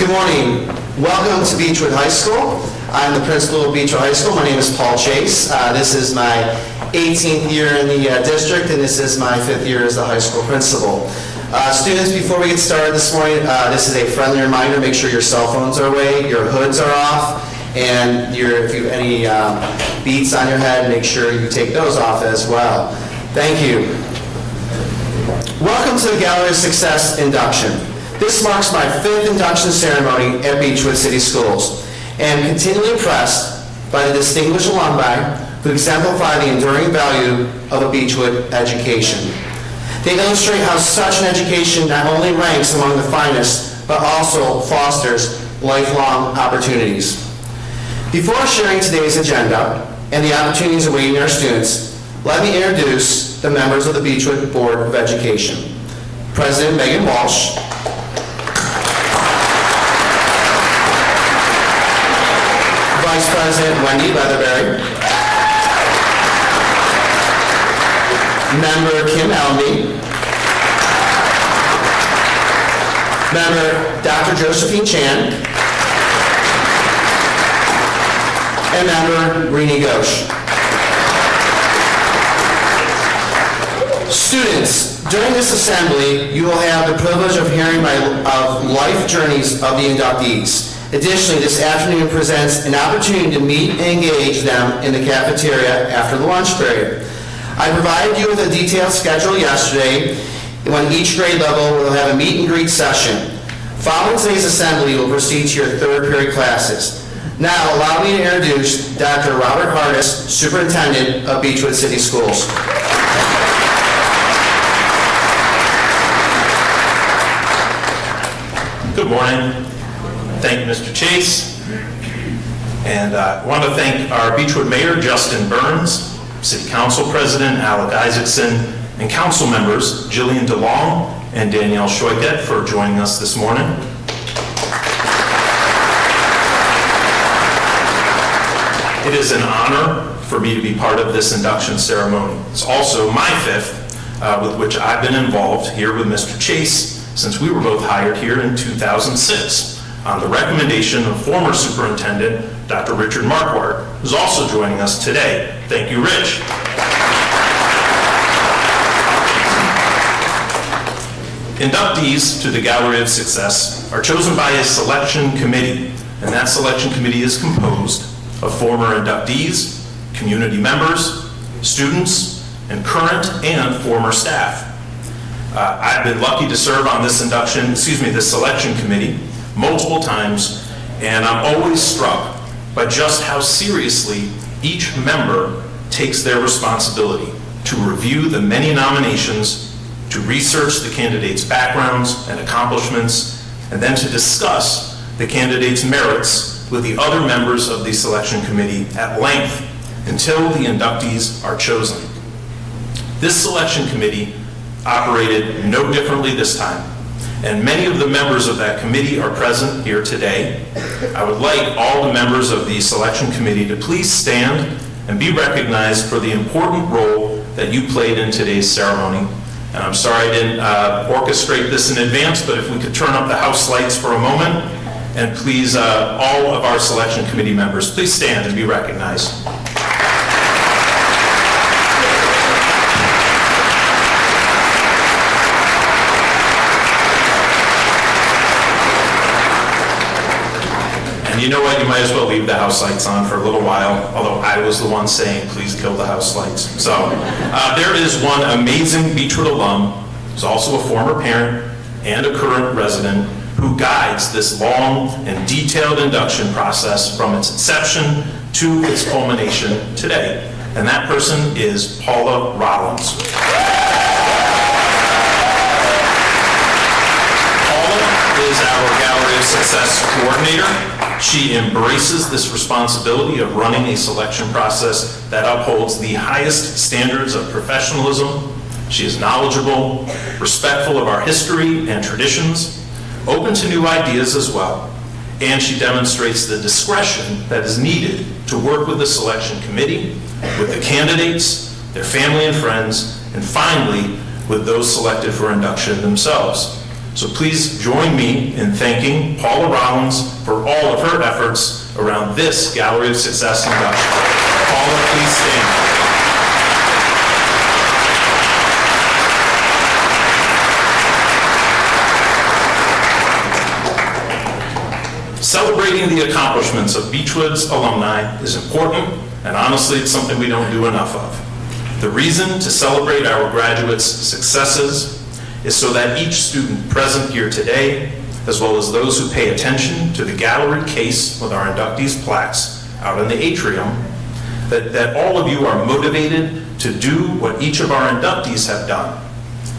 Good morning. Welcome to Beachwood High School. I'm the principal of Beachwood High School. My name is Paul Chase. This is my 18th year in the district, and this is my 5th year as the high school principal. Students, before we get started this morning, this is a friendly reminder. Make sure your cell phones are away, your hoods are off, and if you have any beads on your head, make sure you take those off as well. Thank you. Welcome to the Gallery of Success Induction. This marks my 5th induction ceremony at Beachwood City Schools, and I'm continually impressed by the distinguished alumni who exemplify the enduring value of a Beachwood education. They illustrate how such an education not only ranks among the finest, but also fosters lifelong opportunities. Before sharing today's agenda and the opportunities awaiting our students, let me introduce the members of the Beachwood Board of Education. President Megan Walsh, Vice President Wendy Leatherberry, Member Kim Allenby, Member Dr. Josephine Chan, and Member Rini Ghosh. Students, during this assembly, you will have the privilege of hearing of life journeys of the inductees. Additionally, this afternoon presents an opportunity to meet and engage them in the cafeteria after the lunch period. I provided you with a detailed schedule yesterday when each grade level will have a meet and greet session. Following today's assembly, you will proceed to your 3rd period classes. Now, allow me to introduce Dr. Robert Hardis, Superintendent of Beachwood City Schools. Good morning. Thank you, Mr. Chase. And I want to thank our Beachwood Mayor, Justin Burns, City Council President, Alec Isaacson, and council members, Jillian DeLong and Danielle Schoiket, for joining us this morning. It is an honor for me to be part of this induction ceremony. It's also my 5th, with which I've been involved here with Mr. Chase since we were both hired here in 2006 on the recommendation of former Superintendent Dr. Richard Marquardt, who's also joining us today. Thank you, Rich. Inductees to the Gallery of Success are chosen by a selection committee, and that selection committee is composed of former inductees, community members, students, and current and former staff. I've been lucky to serve on this selection committee multiple times, and I'm always struck by just how seriously each member takes their responsibility to review the many nominations, to research the candidates' backgrounds and accomplishments, and then to discuss the candidates' merits with the other members of the selection committee at length until the inductees are chosen. This selection committee operated no differently this time, and many of the members of that committee are present here today. I would like all the members of the selection committee to please stand and be recognized for the important role that you played in today's ceremony. And I'm sorry I didn't orchestrate this in advance, but if we could turn up the house lights for a moment, and please, all of our selection committee members, please stand and be recognized. And you know what? You might as well leave the house lights on for a little while, although I was the one saying, please kill the house lights. So there is one amazing Beachwood alum, who's also a former parent and a current resident, who guides this long and detailed induction process from its inception to its culmination today. And that person is Paula Rollins. Paula is our Gallery of Success coordinator. She embraces this responsibility of running a selection process that upholds the highest standards of professionalism. She is knowledgeable, respectful of our history and traditions, open to new ideas as well, and she demonstrates the discretion that is needed to work with the selection committee, with the candidates, their family and friends, and finally, with those selected for induction themselves. So please join me in thanking Paula Rollins for all of her efforts around this Gallery of Success induction. Paula, please stand. Celebrating the accomplishments of Beachwood's alumni is important, and honestly, it's something we don't do enough of. The reason to celebrate our graduates' successes is so that each student present here today, as well as those who pay attention to the gallery case with our inductees plaques out in the atrium, that all of you are motivated to do what each of our inductees have done,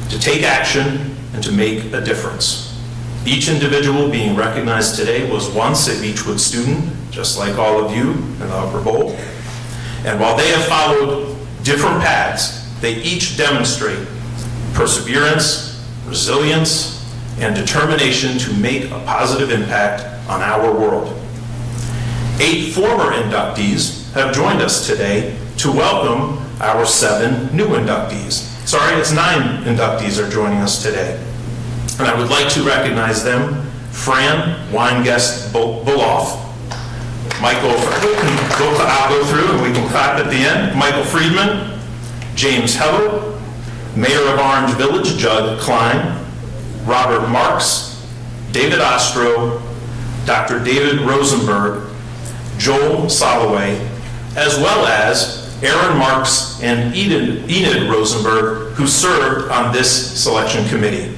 to take action and to make a difference. Each individual being recognized today was once a Beachwood student, just like all of you in the upper bowl. And while they have followed different paths, they each demonstrate perseverance, resilience, and determination to make a positive impact on our world. 8 former inductees have joined us today to welcome our 7 new inductees. Sorry, it's 9 inductees are joining us today. And I would like to recognize them: Fran Weingest Buloff, Michael, I'll go through and we can clap at the end, Michael Friedman, James Heller, Mayor of Orange Village, Judd Klein, Robert Marks, David Ostro, Dr. David Rosenberg, Joel Soloway, as well as Aaron Marks and Enid Rosenberg, who served on this selection committee.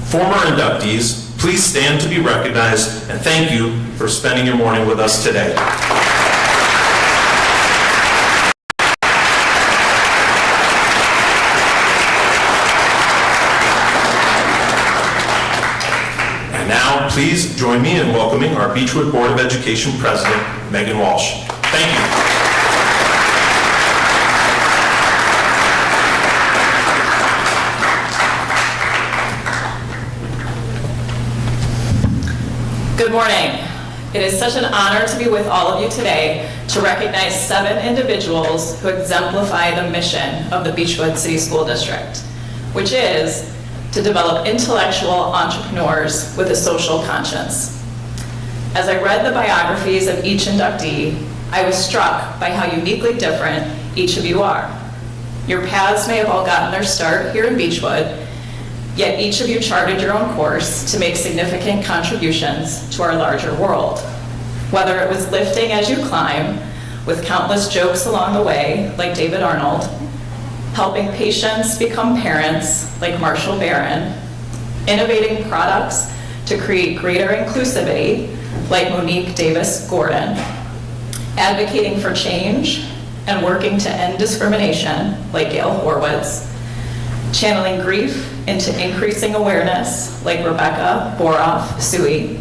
Former inductees, please stand to be recognized, and thank you for spending your morning with us today. And now, please join me in welcoming our Beachwood Board of Education President, Megan Walsh. Thank you. Good morning. It is such an honor to be with all of you today to recognize 7 individuals who exemplify the mission of the Beachwood City School District, which is to develop intellectual entrepreneurs with a social conscience. As I read the biographies of each inductee, I was struck by how uniquely different each of you are. Your paths may have all gotten their start here in Beachwood, yet each of you charted your own course to make significant contributions to our larger world. Whether it was lifting as you climb, with countless jokes along the way, like David Arnold, helping patients become parents, like Marshall Barron, innovating products to create greater inclusivity, like Monique Davis Gordon, advocating for change and working to end discrimination, like Gail Horwitz, channeling grief into increasing awareness, like Rebecca Boroff-Sui,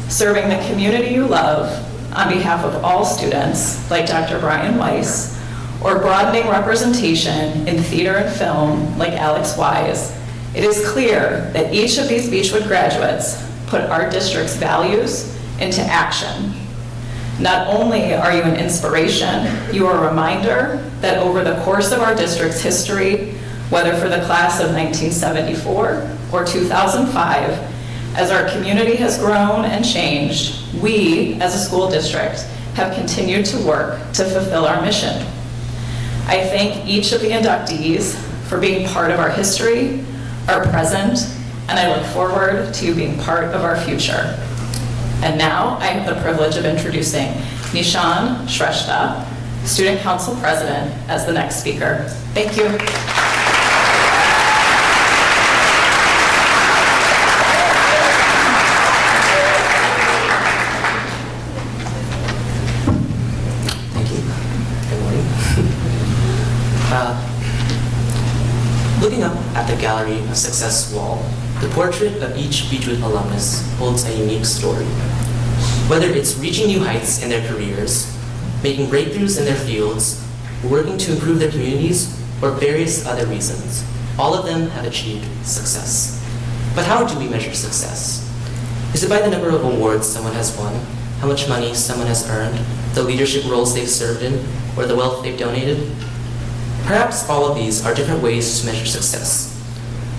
serving the community you love on behalf of all students, like Dr. Brian Weiss, or broadening representation in theater and film, like Alex Weiss. It is clear that each of these Beachwood graduates put our district's values into action. Not only are you an inspiration, you are a reminder that over the course of our district's history, whether for the class of 1974 or 2005, as our community has grown and changed, we, as a school district, have continued to work to fulfill our mission. I thank each of the inductees for being part of our history, our present, and I look forward to you being part of our future. And now, I have the privilege of introducing Nishan Shrestha, Student Council President, as the next speaker. Thank you. Looking up at the Gallery of Success wall, the portrait of each Beachwood alumnus holds a unique story. Whether it's reaching new heights in their careers, making breakthroughs in their fields, working to improve their communities, or various other reasons, all of them have achieved success. But how do we measure success? Is it by the number of awards someone has won, how much money someone has earned, the leadership roles they've served in, or the wealth they've donated? Perhaps all of these are different ways to measure success.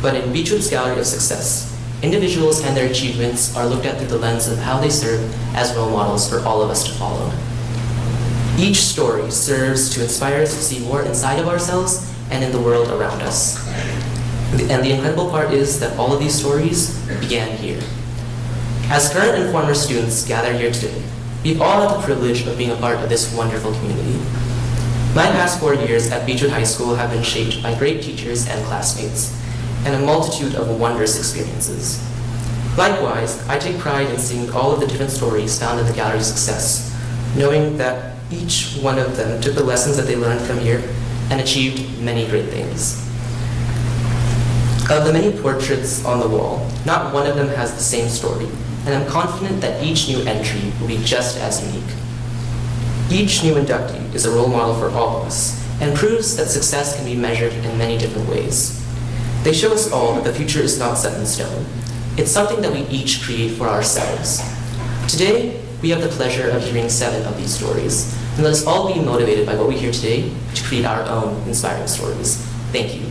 But in Beachwood's Gallery of Success, individuals and their achievements are looked at through the lens of how they serve as role models for all of us to follow. Each story serves to inspire us to see more inside of ourselves and in the world around us. And the incredible part is that all of these stories began here. As current and former students gather here today, we've all had the privilege of being a part of this wonderful community. My past 4 years at Beachwood High School have been shaped by great teachers and classmates, and a multitude of wondrous experiences. Likewise, I take pride in seeing all of the different stories found in the Gallery of Success, knowing that each one of them took the lessons that they learned from here and achieved many great things. Of the many portraits on the wall, not one of them has the same story, and I'm confident that each new entry will be just as unique. Each new inductee is a role model for all of us, and proves that success can be measured in many different ways. They show us all that the future is not set in stone. It's something that we each create for ourselves. Today, we have the pleasure of hearing 7 of these stories, and let us all be motivated by what we hear today to create our own inspiring stories. Thank you.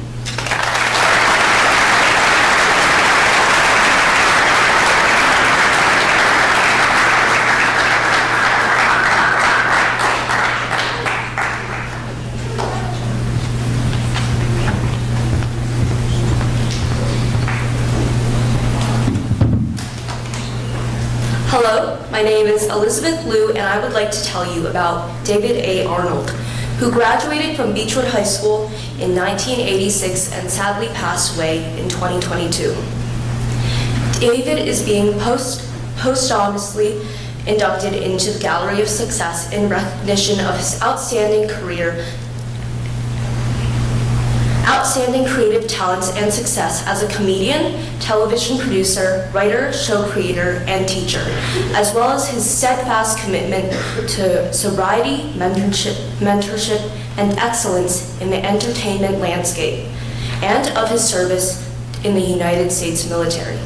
Hello, my name is Elizabeth Liu, and I would like to tell you about David A. Arnold, who graduated from Beachwood High School in 1986 and sadly passed away in 2022. David is being posthumously inducted into the Gallery of Success in recognition of his outstanding creative talents and success as a comedian, television producer, writer, show creator, and teacher, as well as his steadfast commitment to sobriety, mentorship, and excellence in the entertainment landscape, and of his service in the United States military.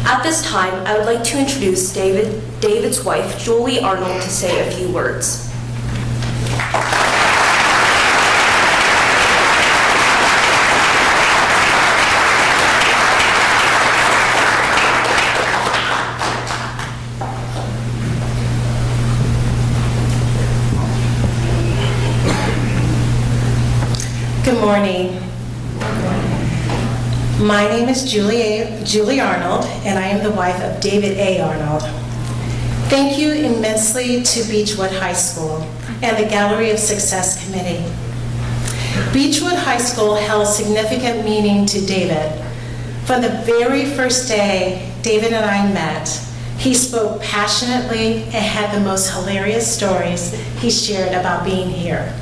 At this time, I would like to introduce David's wife, Julie Arnold, to say a few words. Good morning. My name is Julie Arnold, and I am the wife of David A. Arnold. Thank you immensely to Beachwood High School and the Gallery of Success Committee. Beachwood High School held significant meaning to David. From the very first day David and I met, he spoke passionately and had the most hilarious stories he shared about being here.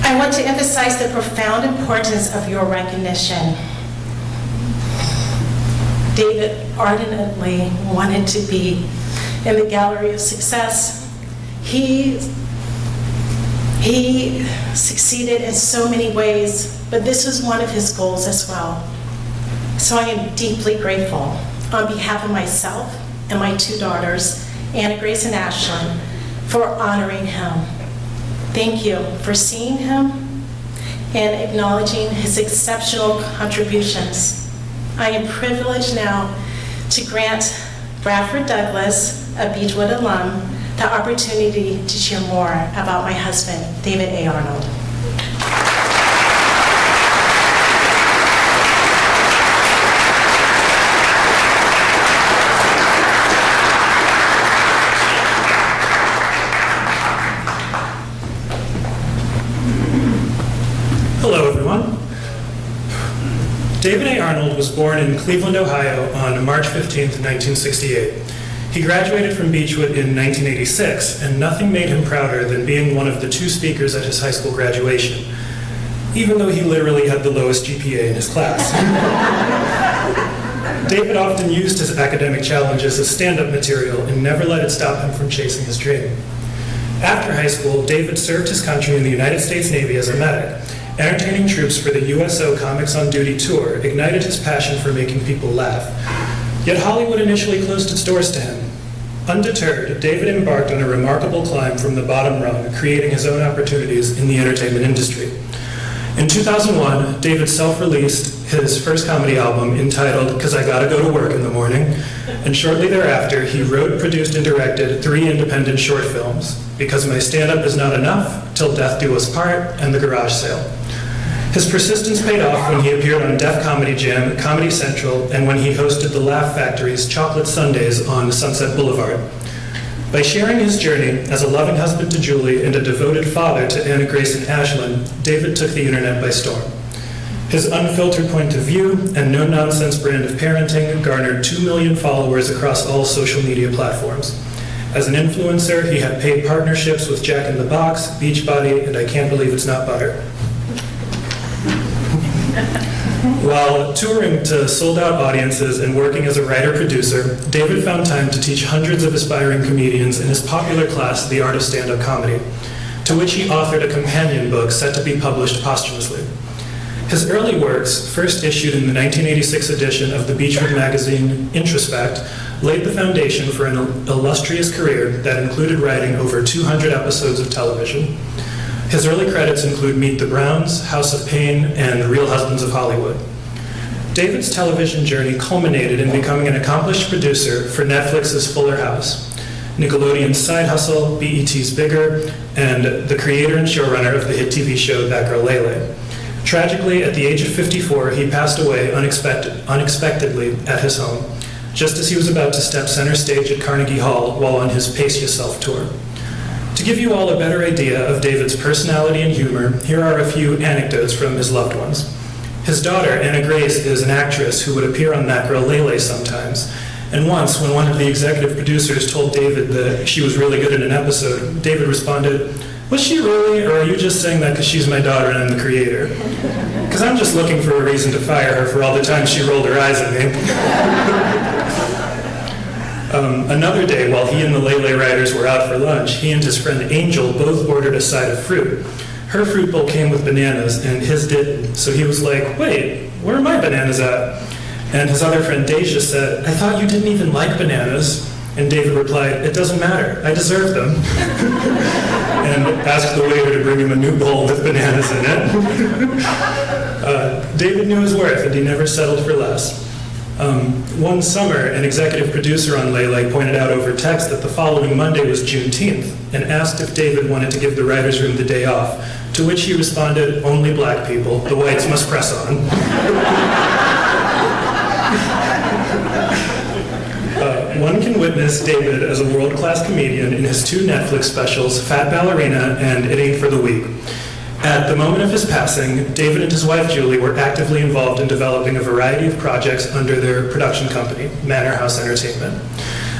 I want to emphasize the profound importance of your recognition. David ardently wanted to be in the Gallery of Success. He succeeded in so many ways, but this was one of his goals as well. So I am deeply grateful on behalf of myself and my 2 daughters, Anna Grace and Ashlyn, for honoring him. Thank you for seeing him and acknowledging his exceptional contributions. I am privileged now to grant Bradford Douglas, a Beachwood alum, the opportunity to share more about my husband, David A. Arnold. Hello, everyone. David A. Arnold was born in Cleveland, Ohio on March 15th, 1968. He graduated from Beachwood in 1986, and nothing made him prouder than being one of the 2 speakers at his high school graduation, even though he literally had the lowest GPA in his class. David often used his academic challenges as stand-up material and never let it stop him from chasing his dream. After high school, David served his country in the United States Navy as a medic. Entertaining troops for the USO Comics on Duty tour ignited his passion for making people laugh. Yet Hollywood initially closed its doors to him. Undeterred, David embarked on a remarkable climb from the bottom rung, creating his own opportunities in the entertainment industry. In 2001, David self-released his first comedy album entitled "'Cause I Gotta Go to Work in the Morning," and shortly thereafter he wrote, produced, and directed 3 independent short films, "Because My Stand-Up Is Not Enough," "Till Death Do Us Part," and "The Garage Sale." His persistence paid off when he appeared on Def Comedy Jam, Comedy Central, and when he hosted the Laugh Factory's Chocolate Sundays on Sunset Boulevard. By sharing his journey as a loving husband to Julie and a devoted father to Anna Grace and Ashlyn, David took the internet by storm. His unfiltered point of view and no-nonsense brand of parenting garnered 2 million followers across all social media platforms. As an influencer, he had paid partnerships with Jack in the Box, Beachbody, and I Can't Believe It's Not Butter. While touring to sold-out audiences and working as a writer-producer, David found time to teach hundreds of aspiring comedians in his popular class, The Art of Stand-Up Comedy, to which he authored a companion book set to be published posthumously. His early works, first issued in the 1986 edition of the Beachwood magazine Introspect, laid the foundation for an illustrious career that included writing over 200 episodes of television. His early credits include Meet the Browns, House of Pain, and The Real Husbands of Hollywood. David's television journey culminated in becoming an accomplished producer for Netflix's Fuller House, Nickelodeon's Side Hustle, BET's Bigger, and the creator and showrunner of the hit TV show That Girl Lele. Tragically, at the age of 54, he passed away unexpectedly at his home, just as he was about to step center stage at Carnegie Hall while on his Pace Yourself tour. To give you all a better idea of David's personality and humor, here are a few anecdotes from his loved ones. His daughter, Anna Grace, is an actress who would appear on That Girl Lele sometimes. And once, when one of the executive producers told David that she was really good in an episode, David responded, "Was she really, or are you just saying that because she's my daughter and I'm the creator? Because I'm just looking for a reason to fire her for all the times she rolled her eyes at me." Another day, while he and the Lele writers were out for lunch, he and his friend Angel both ordered a side of fruit. Her fruit bowl came with bananas, and his didn't. So he was like, "Wait, where are my bananas at?" And his other friend Deja said, "I thought you didn't even like bananas." And David replied, "It doesn't matter, I deserve them." And asked the waiter to bring him a new bowl with bananas in it. David knew his worth, and he never settled for less. One summer, an executive producer on Lele pointed out over text that the following Monday was Juneteenth and asked if David wanted to give the writer's room the day off, to which he responded, "Only black people, the whites must press on." One can witness David as a world-class comedian in his 2 Netflix specials, Fat Ballerina and It Ain't for the Weak. At the moment of his passing, David and his wife Julie were actively involved in developing a variety of projects under their production company, Manor House Entertainment.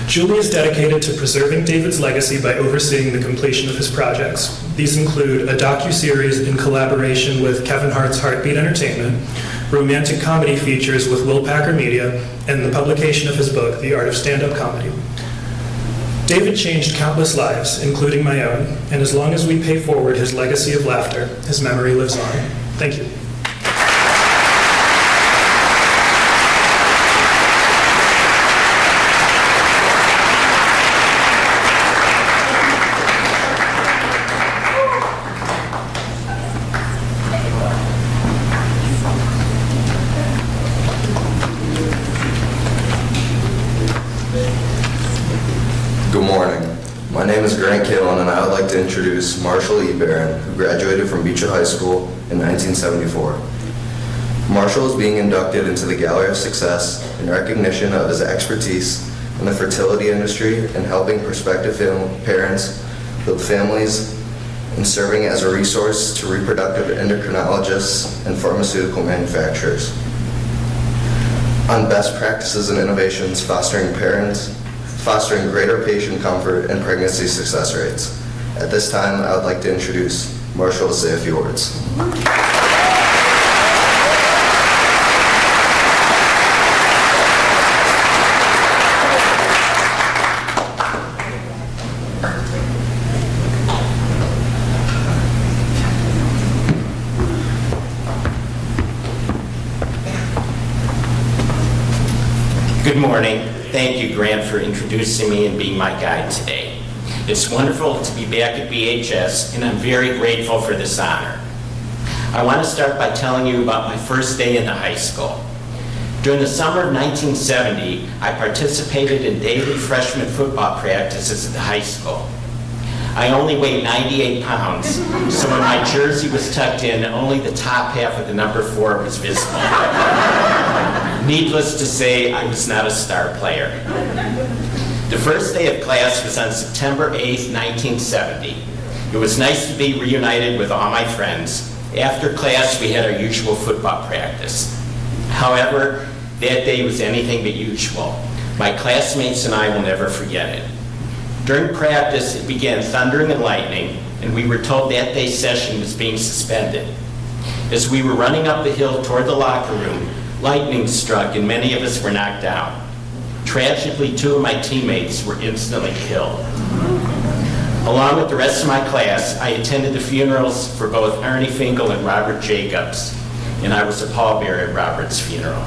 Julie is dedicated to preserving David's legacy by overseeing the completion of his projects. These include a docu-series in collaboration with Kevin Hart's Heartbeat Entertainment, romantic comedy features with Will Packer Media, and the publication of his book, The Art of Stand-Up Comedy. David changed countless lives, including my own, and as long as we pay forward his legacy of laughter, his memory lives on. Thank you. My name is Grant Gail, and I would like to introduce Marshall E. Barron, who graduated from Beachwood High School in 1974. Marshall is being inducted into the Gallery of Success in recognition of his expertise in the fertility industry and helping prospective parents build families and serving as a resource to reproductive endocrinologists and pharmaceutical manufacturers on best practices and innovations fostering greater patient comfort and pregnancy success rates. At this time, I would like to introduce Marshall to say a few words. Good morning. Thank you, Grant, for introducing me and being my guide today. It's wonderful to be back at BHS, and I'm very grateful for this honor. I want to start by telling you about my first day in the high school. During the summer of 1970, I participated in daily freshman football practices at the high school. I only weighed 98 pounds, so when my jersey was tucked in, only the top half of the number 4 was visible. Needless to say, I was not a star player. The first day of class was on September 8th, 1970. It was nice to be reunited with all my friends. After class, we had our usual football practice. However, that day was anything but usual. My classmates and I will never forget it. During practice, it began thundering and lightning, and we were told that day's session was being suspended. As we were running up the hill toward the locker room, lightning struck and many of us were knocked out. Tragically, 2 of my teammates were instantly killed. Along with the rest of my class, I attended the funerals for both Arnie Finkel and Robert Jacobs, and I was a pallbearer at Robert's funeral.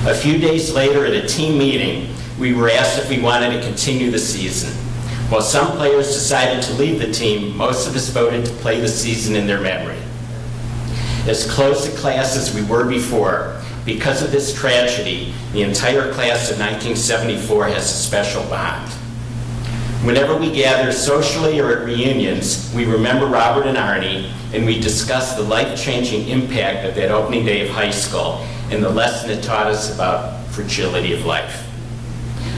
A few days later at a team meeting, we were asked if we wanted to continue the season. While some players decided to leave the team, most of us voted to play the season in their memory. As close to class as we were before, because of this tragedy, the entire class of 1974 has a special bond. Whenever we gather socially or at reunions, we remember Robert and Arnie, and we discuss the life-changing impact of that opening day of high school and the lesson it taught us about fragility of life.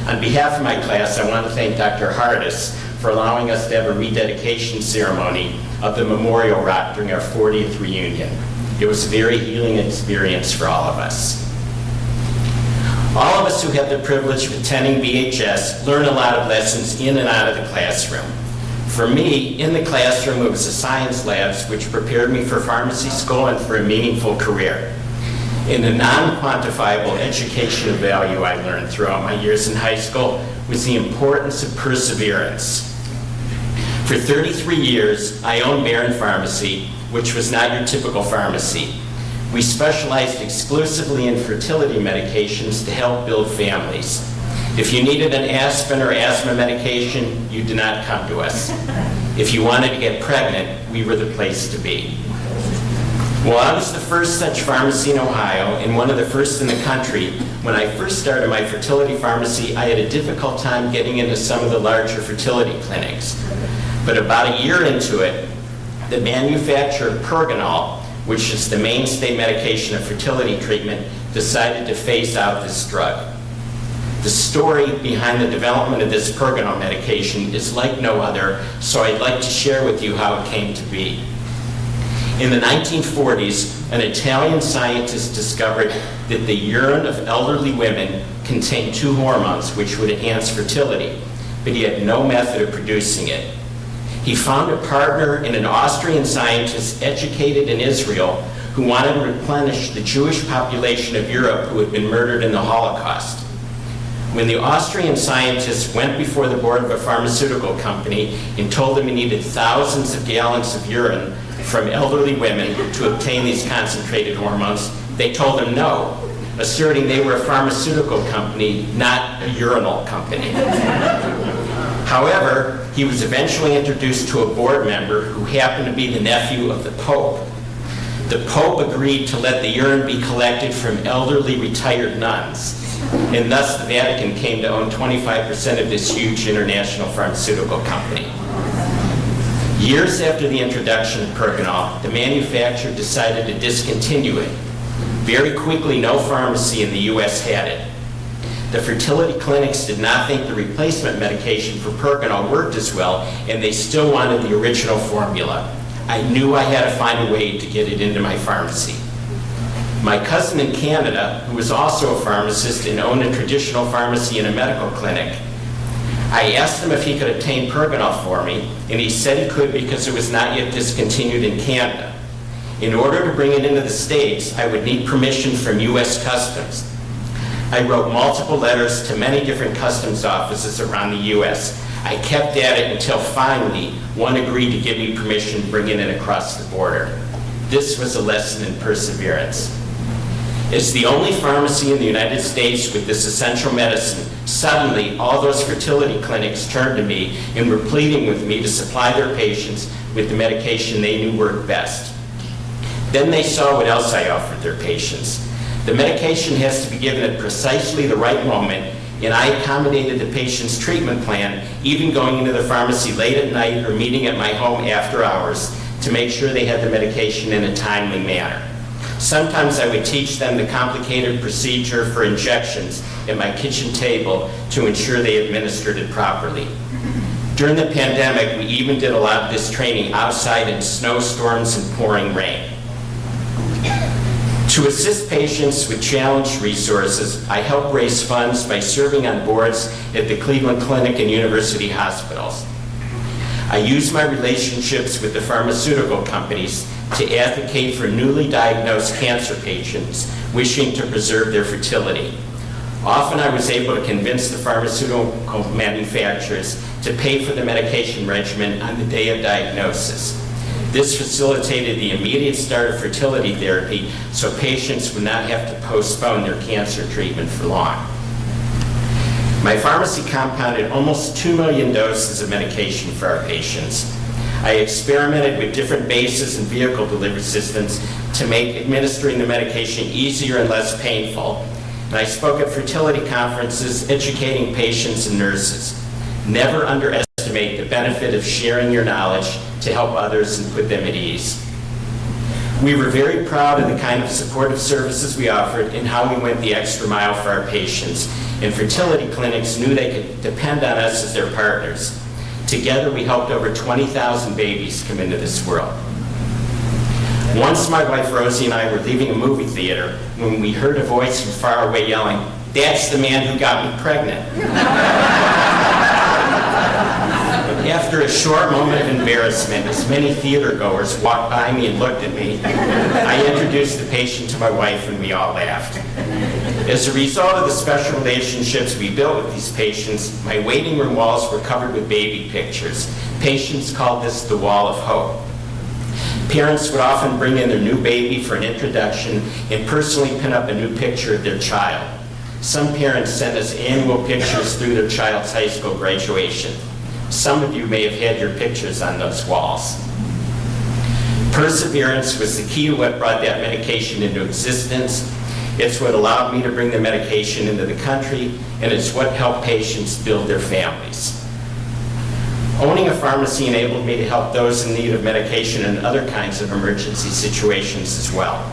On behalf of my class, I want to thank Dr. Hardis for allowing us to have a rededication ceremony of the memorial rock during our 40th reunion. It was a very healing experience for all of us. All of us who have the privilege of attending BHS learn a lot of lessons in and out of the classroom. For me, in the classroom, it was the science labs which prepared me for pharmacy school and for a meaningful career. In the non-quantifiable educational value I learned throughout my years in high school was the importance of perseverance. For 33 years, I owned Barron Pharmacy, which was not your typical pharmacy. We specialized exclusively in fertility medications to help build families. If you needed an aspirin or asthma medication, you did not come to us. If you wanted to get pregnant, we were the place to be. Well, I was the first such pharmacy in Ohio and one of the first in the country. When I first started my fertility pharmacy, I had a difficult time getting into some of the larger fertility clinics. But about a year into it, the manufacturer of Pergonal, which is the mainstay medication of fertility treatment, decided to phase out this drug. The story behind the development of this Pergonal medication is like no other, so I'd like to share with you how it came to be. In the 1940s, an Italian scientist discovered that the urine of elderly women contained 2 hormones which would enhance fertility, but he had no method of producing it. He found a partner in an Austrian scientist educated in Israel who wanted to replenish the Jewish population of Europe who had been murdered in the Holocaust. When the Austrian scientist went before the board of a pharmaceutical company and told them he needed thousands of gallons of urine from elderly women to obtain these concentrated hormones, they told him no, asserting they were a pharmaceutical company, not a urinal company. However, he was eventually introduced to a board member who happened to be the nephew of the Pope. The Pope agreed to let the urine be collected from elderly retired nuns, and thus the Vatican came to own 25% of this huge international pharmaceutical company. Years after the introduction of Pergonal, the manufacturer decided to discontinue it. Very quickly, no pharmacy in the U.S. had it. The fertility clinics did not think the replacement medication for Pergonal worked as well, and they still wanted the original formula. I knew I had to find a way to get it into my pharmacy. My cousin in Canada, who was also a pharmacist and owned a traditional pharmacy and a medical clinic, I asked him if he could obtain Pergonal for me, and he said he could because it was not yet discontinued in Canada. In order to bring it into the States, I would need permission from U.S. Customs. I wrote multiple letters to many different customs offices around the U.S. I kept at it until finally one agreed to give me permission to bring it in across the border. This was a lesson in perseverance. As the only pharmacy in the United States with this essential medicine, suddenly all those fertility clinics turned to me and were pleading with me to supply their patients with the medication they knew worked best. Then they saw what else I offered their patients. The medication has to be given at precisely the right moment, and I accommodated the patient's treatment plan, even going into the pharmacy late at night or meeting at my home after hours to make sure they had the medication in a timely manner. Sometimes I would teach them the complicated procedure for injections at my kitchen table to ensure they administered it properly. During the pandemic, we even did a lot of this training outside in snowstorms and pouring rain. To assist patients with challenged resources, I help raise funds by serving on boards at the Cleveland Clinic and university hospitals. I use my relationships with the pharmaceutical companies to advocate for newly diagnosed cancer patients wishing to preserve their fertility. Often I was able to convince the pharmaceutical manufacturers to pay for the medication regimen on the day of diagnosis. This facilitated the immediate start of fertility therapy so patients would not have to postpone their cancer treatment for long. My pharmacy compounded almost 2 million doses of medication for our patients. I experimented with different bases and vehicle delivery systems to make administering the medication easier and less painful. And I spoke at fertility conferences educating patients and nurses. Never underestimate the benefit of sharing your knowledge to help others and put them at ease. We were very proud of the kind of supportive services we offered and how we went the extra mile for our patients. And fertility clinics knew they could depend on us as their partners. Together, we helped over 20,000 babies come into this world. Once my wife Rosie and I were leaving a movie theater when we heard a voice from far away yelling, "That's the man who got me pregnant." After a short moment of embarrassment, as many theatergoers walked by me and looked at me, I introduced the patient to my wife and we all laughed. As a result of the special relationships we built with these patients, my waiting room walls were covered with baby pictures. Patients called this the Wall of Hope. Parents would often bring in their new baby for an introduction and personally pin up a new picture of their child. Some parents send us annual pictures through their child's high school graduation. Some of you may have had your pictures on those walls. Perseverance was the key to what brought that medication into existence. It's what allowed me to bring the medication into the country, and it's what helped patients build their families. Owning a pharmacy enabled me to help those in need of medication in other kinds of emergency situations as well.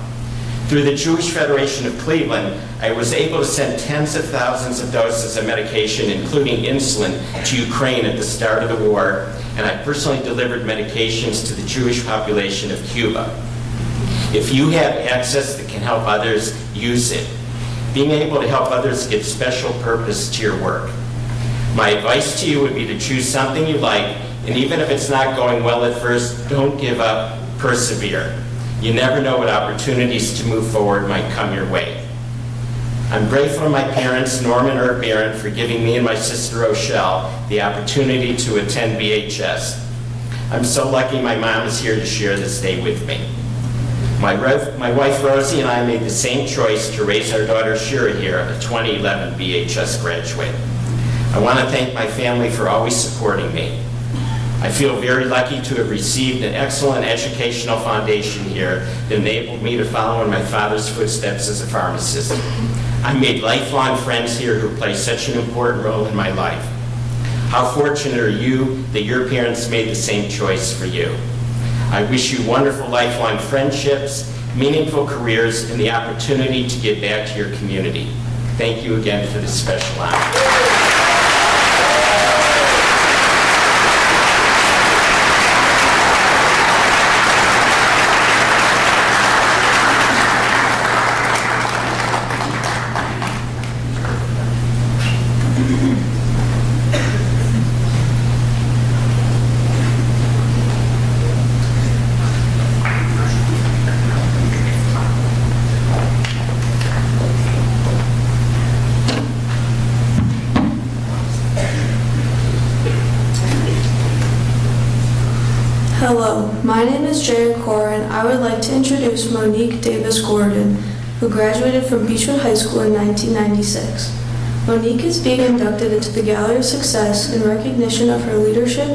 Through the Jewish Federation of Cleveland, I was able to send tens of thousands of doses of medication, including insulin, to Ukraine at the start of the war, and I personally delivered medications to the Jewish population of Cuba. If you have access that can help others, use it. Being able to help others gives special purpose to your work. My advice to you would be to choose something you like, and even if it's not going well at first, don't give up, persevere. You never know what opportunities to move forward might come your way. I'm grateful to my parents, Norman and Barron, for giving me and my sister Rochelle the opportunity to attend BHS. I'm so lucky my mom is here to share this day with me. My wife Rosie and I made the same choice to raise our daughter Shira here, a 2011 BHS graduate. I want to thank my family for always supporting me. I feel very lucky to have received an excellent educational foundation here that enabled me to follow in my father's footsteps as a pharmacist. I made lifelong friends here who play such an important role in my life. How fortunate are you that your parents made the same choice for you. I wish you wonderful lifelong friendships, meaningful careers, and the opportunity to give back to your community. Thank you again for this special honor. Hello, my name is Jaya Kaur and I would like to introduce Monique Davis Gordon, who graduated from Beachwood High School in 1996. Monique is being inducted into the Gallery of Success in recognition of her leadership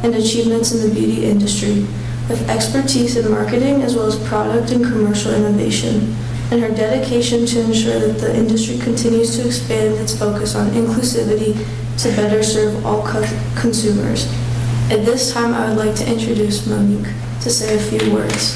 and achievements in the beauty industry. with expertise in marketing as well as product and commercial innovation, and her dedication to ensure that the industry continues to expand its focus on inclusivity to better serve all consumers. At this time, I would like to introduce Monique to say a few words.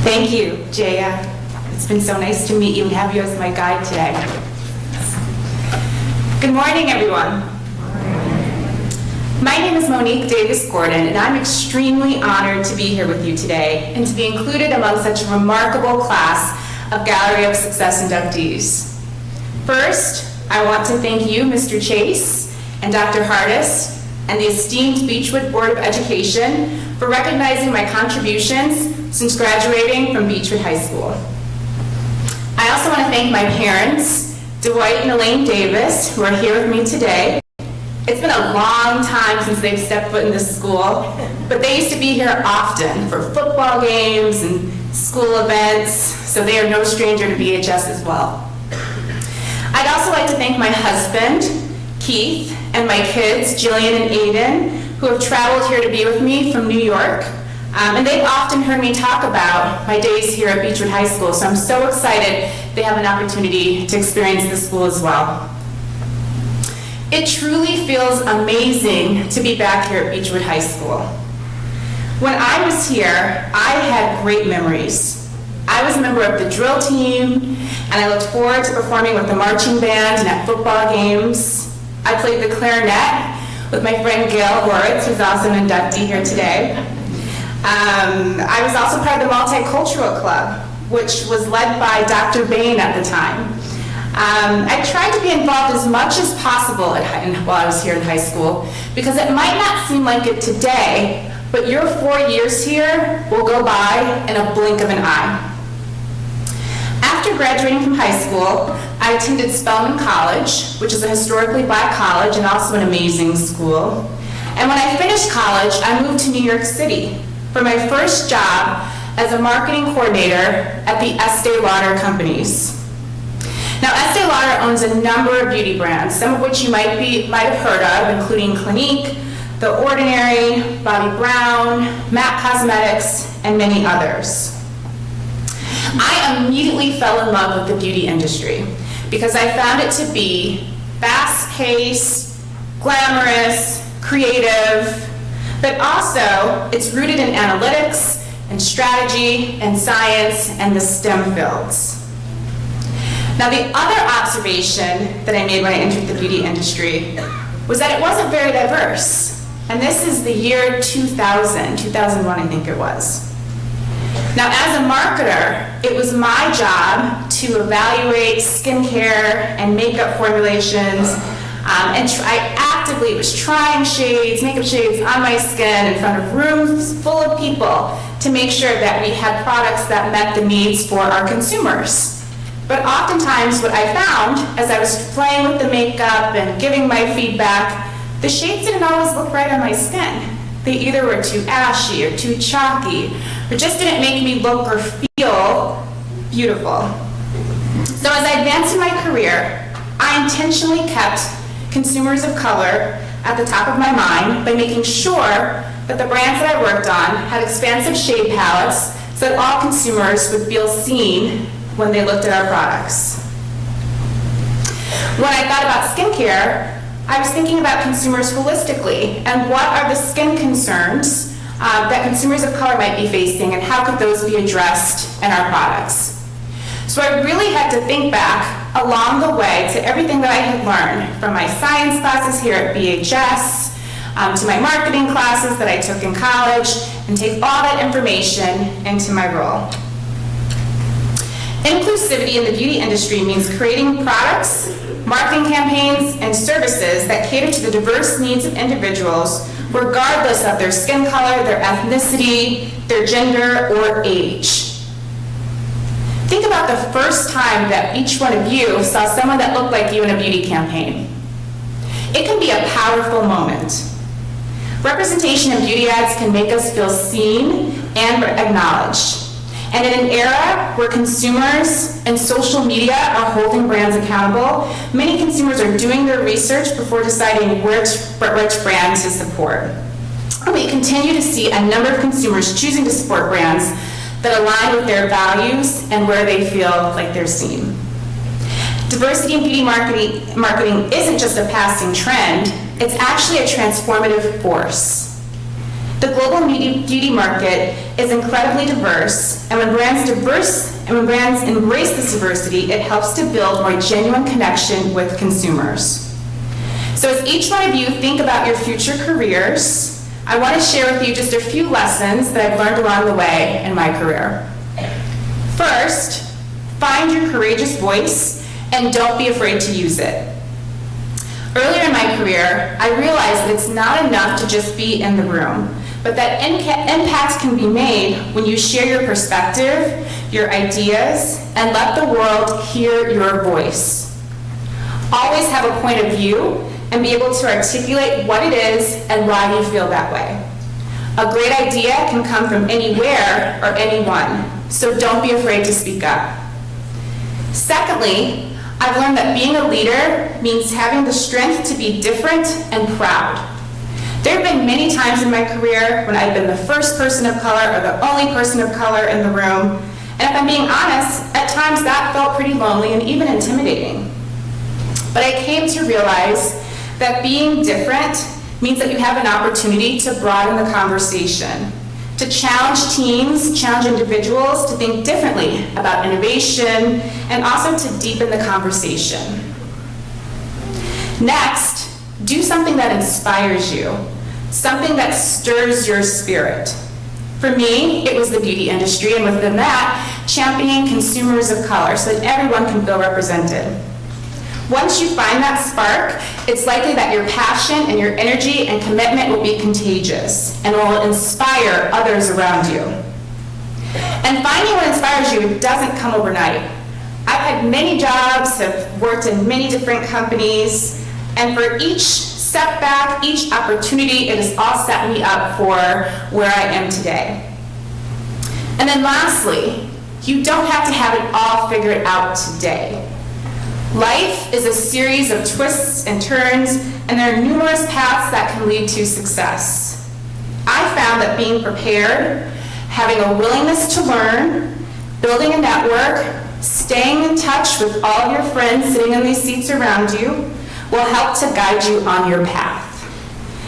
Thank you, Jaya. It's been so nice to meet you and have you as my guide today. Good morning, everyone. My name is Monique Davis-Gordon, and I'm extremely honored to be here with you today and to be included among such a remarkable class of Gallery of Success inductees. First, I want to thank you, Mr. Chase and Dr. Hardis, and the esteemed Beachwood Board of Education for recognizing my contributions since graduating from Beachwood High School. I also want to thank my parents, Dwight and Elaine Davis, who are here with me today. It's been a long time since they've stepped foot in this school, but they used to be here often for football games and school events, so they are no stranger to BHS as well. I'd also like to thank my husband, Keith, and my kids, Jillian and Aiden, who have traveled here to be with me from New York. And they've often heard me talk about my days here at Beachwood High School, so I'm so excited they have an opportunity to experience the school as well. It truly feels amazing to be back here at Beachwood High School. When I was here, I had great memories. I was a member of the drill team, and I looked forward to performing with the marching band and at football games. I played the clarinet with my friend Gail, who's also an inductee here today. I was also part of the Multicultural Club, which was led by Dr. Bain at the time. I tried to be involved as much as possible while I was here in high school, because it might not seem like it today, but your 4 years here will go by in a blink of an eye. After graduating from high school, I attended Spelman College, which is a historically black college and also an amazing school. And when I finished college, I moved to New York City for my first job as a marketing coordinator at the Estee Lauder companies. Now, Estee Lauder owns a number of beauty brands, some of which you might have heard of, including Clinique, The Ordinary, Bobbi Brown, MAC Cosmetics, and many others. I immediately fell in love with the beauty industry because I found it to be fast-paced, glamorous, creative, but also it's rooted in analytics and strategy and science and the STEM fields. Now, the other observation that I made when I entered the beauty industry was that it wasn't very diverse. And this is the year 2001, I think it was. Now, as a marketer, it was my job to evaluate skincare and makeup formulations, and I actively was trying shades, makeup shades on my skin in front of rooms full of people to make sure that we had products that met the needs for our consumers. But oftentimes what I found as I was playing with the makeup and giving my feedback, the shades didn't always look right on my skin. They either were too ashy or too chalky, or just didn't make me look or feel beautiful. So as I advanced in my career, I intentionally kept consumers of color at the top of my mind by making sure that the brands that I worked on had expansive shade palettes so that all consumers would feel seen when they looked at our products. When I thought about skincare, I was thinking about consumers holistically and what are the skin concerns that consumers of color might be facing and how could those be addressed in our products. So I really had to think back along the way to everything that I had learned from my science classes here at BHS, to my marketing classes that I took in college, and take all that information into my role. Inclusivity in the beauty industry means creating products, marketing campaigns, and services that cater to the diverse needs of individuals, regardless of their skin color, their ethnicity, their gender, or age. Think about the first time that each one of you saw someone that looked like you in a beauty campaign. It can be a powerful moment. Representation in beauty ads can make us feel seen and acknowledged. And in an era where consumers and social media are holding brands accountable, many consumers are doing their research before deciding which brand to support. And we continue to see a number of consumers choosing to support brands that align with their values and where they feel like they're seen. Diversity in beauty marketing isn't just a passing trend, it's actually a transformative force. The global beauty market is incredibly diverse, and when brands embrace this diversity, it helps to build more genuine connection with consumers. So as each one of you think about your future careers, I want to share with you just a few lessons that I've learned along the way in my career. First, find your courageous voice and don't be afraid to use it. Earlier in my career, I realized that it's not enough to just be in the room, but that impact can be made when you share your perspective, your ideas, and let the world hear your voice. Always have a point of view and be able to articulate what it is and why you feel that way. A great idea can come from anywhere or anyone, so don't be afraid to speak up. Secondly, I've learned that being a leader means having the strength to be different and proud. There have been many times in my career when I've been the first person of color or the only person of color in the room, and if I'm being honest, at times that felt pretty lonely and even intimidating. But I came to realize that being different means that you have an opportunity to broaden the conversation, to challenge teams, challenge individuals to think differently about innovation, and also to deepen the conversation. Next, do something that inspires you, something that stirs your spirit. For me, it was the beauty industry, and within that, championing consumers of color so that everyone can feel represented. Once you find that spark, it's likely that your passion and your energy and commitment will be contagious and will inspire others around you. And finding what inspires you doesn't come overnight. I've had many jobs, have worked in many different companies, and for each setback, each opportunity, it has all set me up for where I am today. And then lastly, you don't have to have it all figured out today. Life is a series of twists and turns, and there are numerous paths that can lead to success. I found that being prepared, having a willingness to learn, building a network, staying in touch with all of your friends sitting in these seats around you will help to guide you on your path.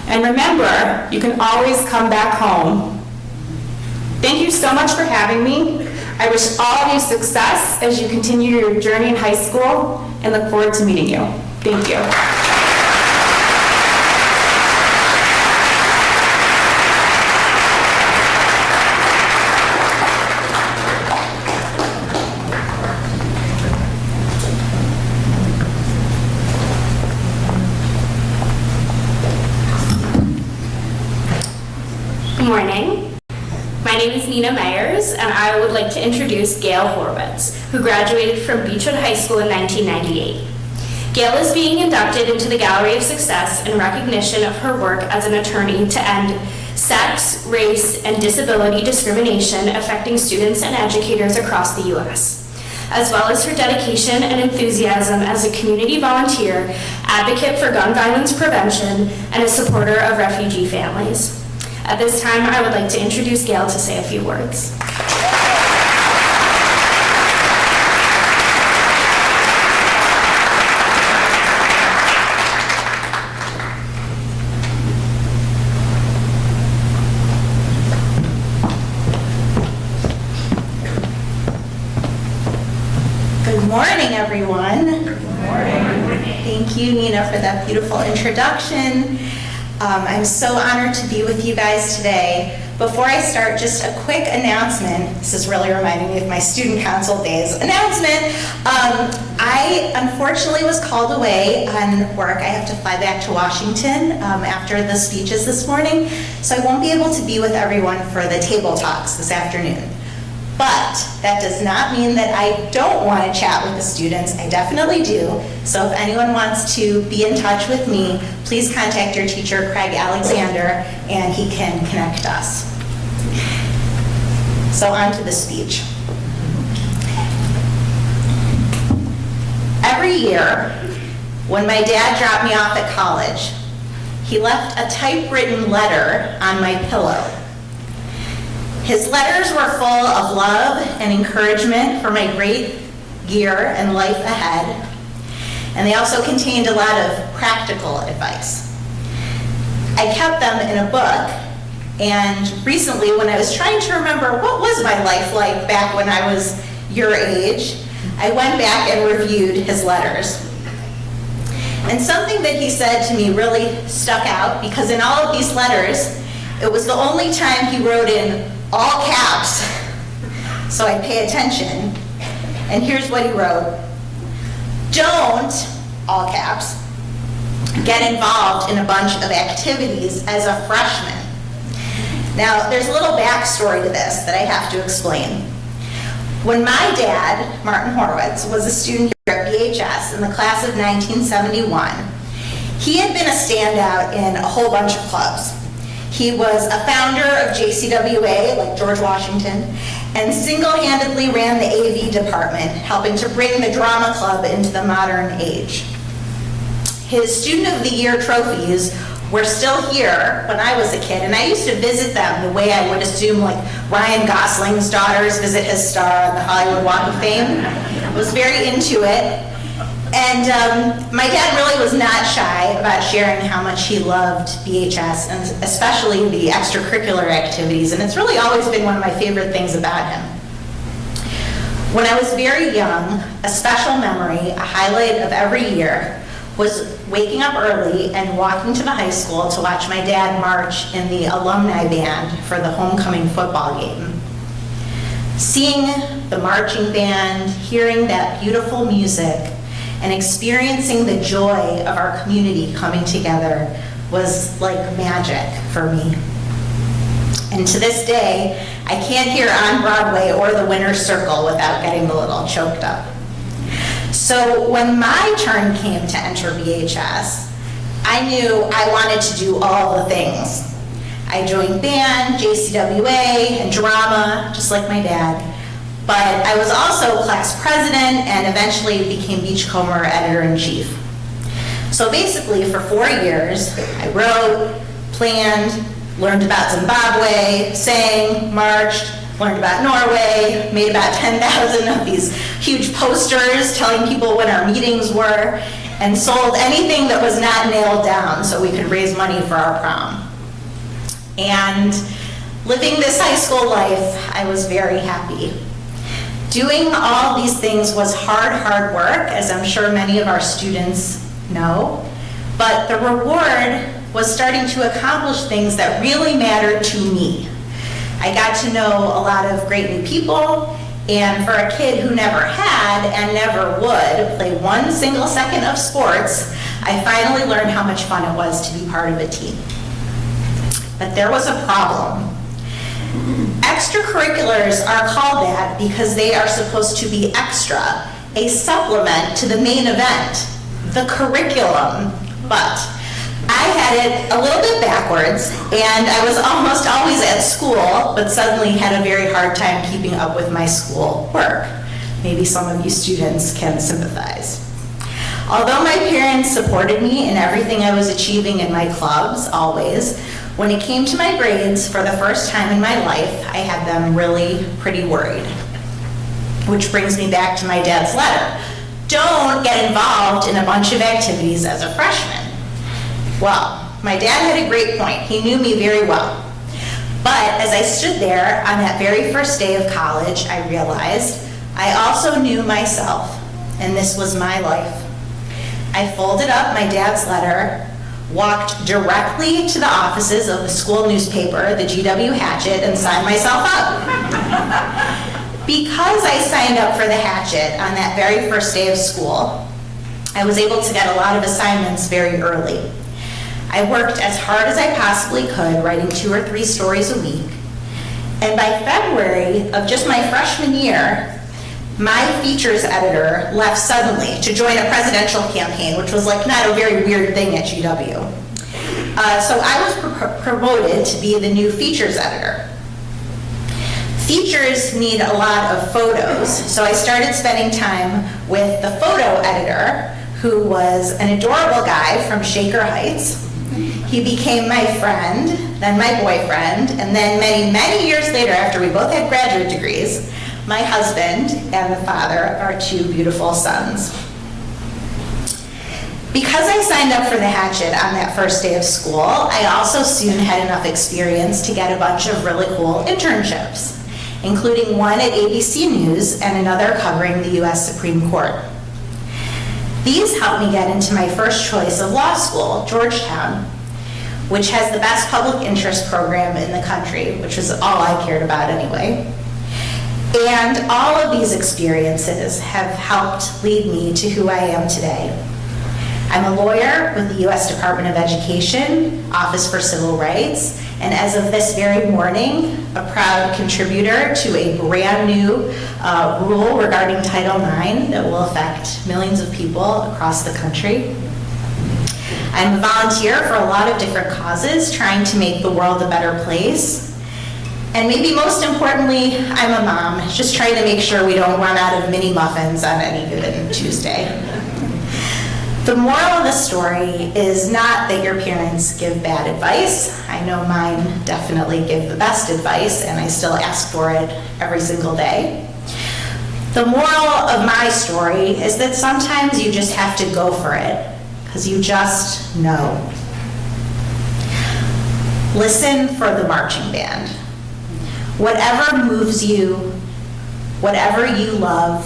And remember, you can always come back home. Thank you so much for having me. I wish all of you success as you continue your journey in high school and look forward to meeting you. Thank you. Good morning. My name is Nina Myers, and I would like to introduce Gail Horwitz, who graduated from Beachwood High School in 1998. Gail is being inducted into the Gallery of Success in recognition of her work as an attorney to end sex, race, and disability discrimination affecting students and educators across the U.S., as well as her dedication and enthusiasm as a community volunteer, advocate for gun violence prevention, and a supporter of refugee families. At this time, I would like to introduce Gail to say a few words. Good morning, everyone. Good morning. Thank you, Nina, for that beautiful introduction. I'm so honored to be with you guys today. Before I start, just a quick announcement. This is really reminding me of my student council days. Announcement. I unfortunately was called away on work. I have to fly back to Washington after the speeches this morning, so I won't be able to be with everyone for the table talks this afternoon. But that does not mean that I don't want to chat with the students. I definitely do. So if anyone wants to be in touch with me, please contact your teacher, Craig Alexander, and he can connect us. So on to the speech. Every year, when my dad dropped me off at college, he left a typewritten letter on my pillow. His letters were full of love and encouragement for my great year and life ahead, and they also contained a lot of practical advice. I kept them in a book, and recently when I was trying to remember what was my life like back when I was your age, I went back and reviewed his letters. And something that he said to me really stuck out, because in all of these letters, it was the only time he wrote in all caps, so I pay attention. And here's what he wrote. Don't, all caps, get involved in a bunch of activities as a freshman. Now, there's a little backstory to this that I have to explain. When my dad, Martin Horowitz, was a student here at BHS in the class of 1971, he had been a standout in a whole bunch of clubs. He was a founder of JCWA, like George Washington, and single-handedly ran the AV department, helping to bring the drama club into the modern age. His Student of the Year trophies were still here when I was a kid, and I used to visit them the way I would assume like Ryan Gosling's daughters visit his star on the Hollywood Walk of Fame. I was very into it. And my dad really was not shy about sharing how much he loved BHS, and especially the extracurricular activities, and it's really always been one of my favorite things about him. When I was very young, a special memory, a highlight of every year, was waking up early and walking to the high school to watch my dad march in the alumni band for the homecoming football game. Seeing the marching band, hearing that beautiful music, and experiencing the joy of our community coming together was like magic for me. And to this day, I can't hear On Broadway or The Winner's Circle without getting a little choked up. So when my turn came to enter BHS, I knew I wanted to do all the things. I joined band, JCWA, and drama, just like my dad. But I was also class president and eventually became Beachcomber editor-in-chief. So basically, for 4 years, I wrote, planned, learned about Zimbabwe, sang, marched, learned about Norway, made about 10,000 of these huge posters telling people when our meetings were, and sold anything that was not nailed down so we could raise money for our prom. And living this high school life, I was very happy. Doing all these things was hard work, as I'm sure many of our students know, but the reward was starting to accomplish things that really mattered to me. I got to know a lot of great new people, and for a kid who never had and never would play one single second of sports, I finally learned how much fun it was to be part of a team. But there was a problem. Extracurriculars are called that because they are supposed to be extra, a supplement to the main event, the curriculum. But I had it a little bit backwards, and I was almost always at school, but suddenly had a very hard time keeping up with my school work. Maybe some of you students can sympathize. Although my parents supported me in everything I was achieving in my clubs, always, when it came to my grades, for the first time in my life, I had them really pretty worried. Which brings me back to my dad's letter. Don't get involved in a bunch of activities as a freshman. Well, my dad had a great point. He knew me very well. But as I stood there on that very first day of college, I realized I also knew myself, and this was my life. I folded up my dad's letter, walked directly to the offices of the school newspaper, the GW Hatchet, and signed myself up. Because I signed up for the Hatchet on that very first day of school, I was able to get a lot of assignments very early. I worked as hard as I possibly could, writing 2 or 3 stories a week. And by February of just my freshman year, my features editor left suddenly to join a presidential campaign, which was like not a very weird thing at GW. So I was promoted to be the new features editor. Features need a lot of photos, so I started spending time with the photo editor, who was an adorable guy from Shaker Heights. He became my friend, then my boyfriend, and then many, many years later, after we both had graduate degrees, my husband and the father of our two beautiful sons. Because I signed up for the Hatchet on that first day of school, I also soon had enough experience to get a bunch of really cool internships, including one at ABC News and another covering the US Supreme Court. These helped me get into my first choice of law school, Georgetown, which has the best public interest program in the country, which is all I cared about anyway. And all of these experiences have helped lead me to who I am today. I'm a lawyer with the US Department of Education, Office for Civil Rights, and as of this very morning, a proud contributor to a brand new rule regarding Title IX that will affect millions of people across the country. I'm a volunteer for a lot of different causes, trying to make the world a better place. And maybe most importantly, I'm a mom, just trying to make sure we don't run out of mini muffins on any given Tuesday. The moral of the story is not that your parents give bad advice. I know mine definitely give the best advice, and I still ask for it every single day. The moral of my story is that sometimes you just have to go for it, because you just know. Listen for the marching band. Whatever moves you, whatever you love,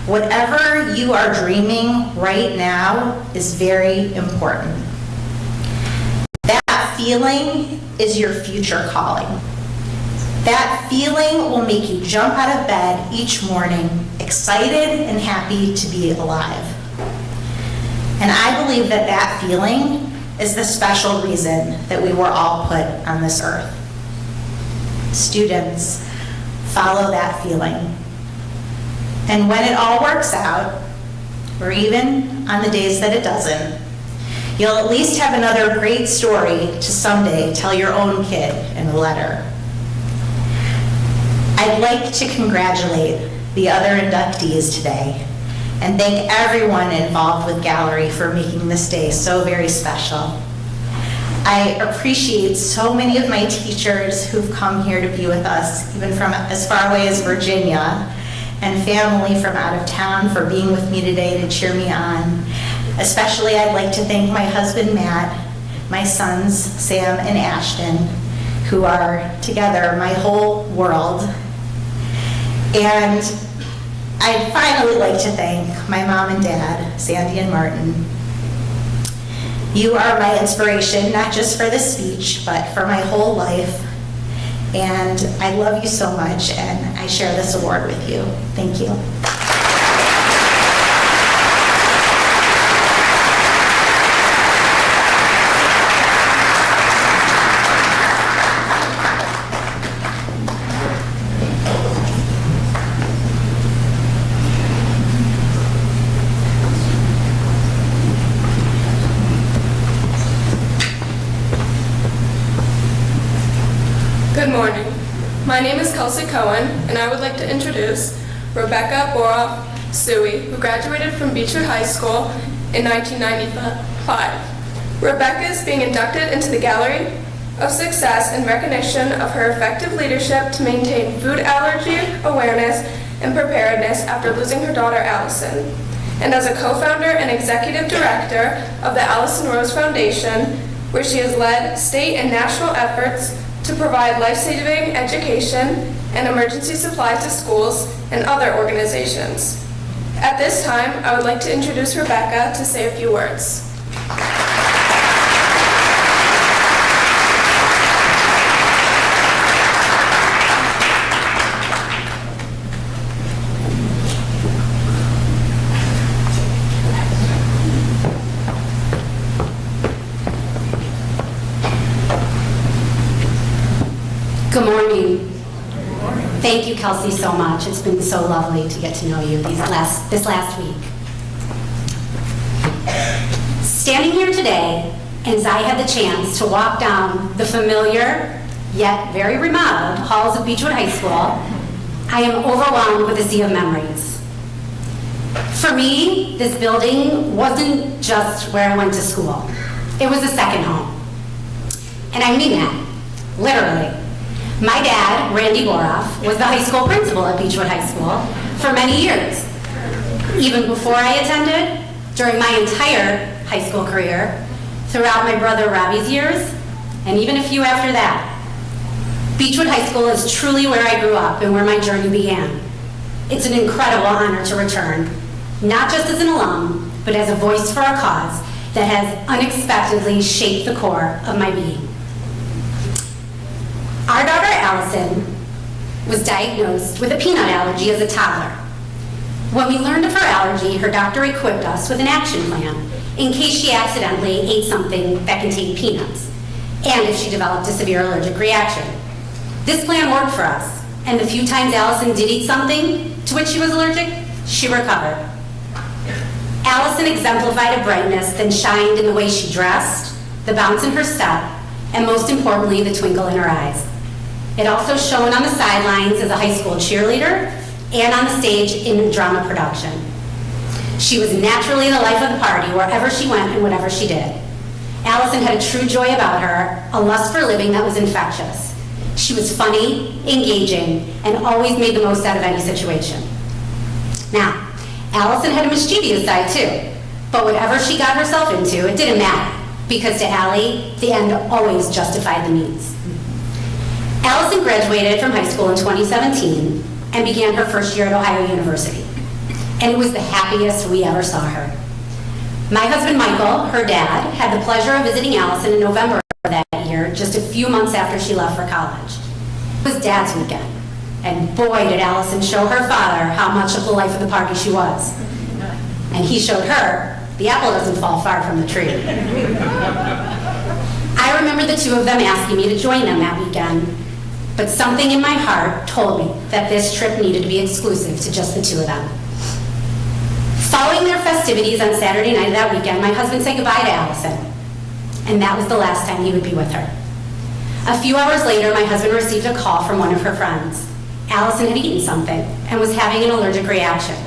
whatever you are dreaming right now is very important. That feeling is your future calling. That feeling will make you jump out of bed each morning, excited and happy to be alive. And I believe that that feeling is the special reason that we were all put on this earth. Students, follow that feeling. And when it all works out, or even on the days that it doesn't, you'll at least have another great story to someday tell your own kid in a letter. I'd like to congratulate the other inductees today and thank everyone involved with Gallery for making this day so very special. I appreciate so many of my teachers who've come here to be with us, even from as far away as Virginia, and family from out of town for being with me today to cheer me on. Especially I'd like to thank my husband Matt, my sons Sam and Ashton, who are together my whole world. And I'd finally like to thank my mom and dad, Sandy and Martin. You are my inspiration, not just for this speech, but for my whole life. And I love you so much, and I share this award with you. Thank you. Good morning. My name is Kelsey Cohen, and I would like to introduce Rebecca Boro Suey, who graduated from Beachwood High School in 1995. Rebecca is being inducted into the Gallery of Success in recognition of her effective leadership to maintain food allergy awareness and preparedness after losing her daughter Allison, and as a co-founder and executive director of the Allison Rose Foundation, where she has led state and national efforts to provide life-saving education and emergency supplies to schools and other organizations. At this time, I would like to introduce Rebecca to say a few words. Good morning. Thank you, Kelsey, so much. It's been so lovely to get to know you this last week. Standing here today, as I had the chance to walk down the familiar, yet very remodeled halls of Beachwood High School, I am overwhelmed with a sea of memories. For me, this building wasn't just where I went to school. It was a second home. And I mean that, literally. My dad, Randy Boroff, was the high school principal at Beachwood High School for many years. Even before I attended, during my entire high school career, throughout my brother Robbie's years, and even a few after that. Beachwood High School is truly where I grew up and where my journey began. It's an incredible honor to return, not just as an alum, but as a voice for a cause that has unexpectedly shaped the core of my being. Our daughter Allison was diagnosed with a peanut allergy as a toddler. When we learned of her allergy, her doctor equipped us with an action plan in case she accidentally ate something that contained peanuts, and if she developed a severe allergic reaction. This plan worked for us, and the few times Allison did eat something to which she was allergic, she recovered. Allison exemplified a brightness that shined in the way she dressed, the bounce in her step, and most importantly, the twinkle in her eyes. It also shone on the sidelines as a high school cheerleader and on the stage in drama production. She was naturally the life of the party wherever she went and whatever she did. Allison had a true joy about her, a lust for living that was infectious. She was funny, engaging, and always made the most out of any situation. Now, Allison had a mischievous side too, but whatever she got herself into, it didn't matter, because to Allie, the end always justified the means. Allison graduated from high school in 2017 and began her first year at Ohio University, and it was the happiest we ever saw her. My husband Michael, her dad, had the pleasure of visiting Allison in November of that year, just a few months after she left for college. It was Dad's weekend, and boy did Allison show her father how much of the life of the party she was. And he showed her the apple doesn't fall far from the tree. I remember the two of them asking me to join them that weekend, but something in my heart told me that this trip needed to be exclusive to just the two of them. Following their festivities on Saturday night of that weekend, my husband said goodbye to Allison, and that was the last time he would be with her. A few hours later, my husband received a call from one of her friends. Allison had eaten something and was having an allergic reaction.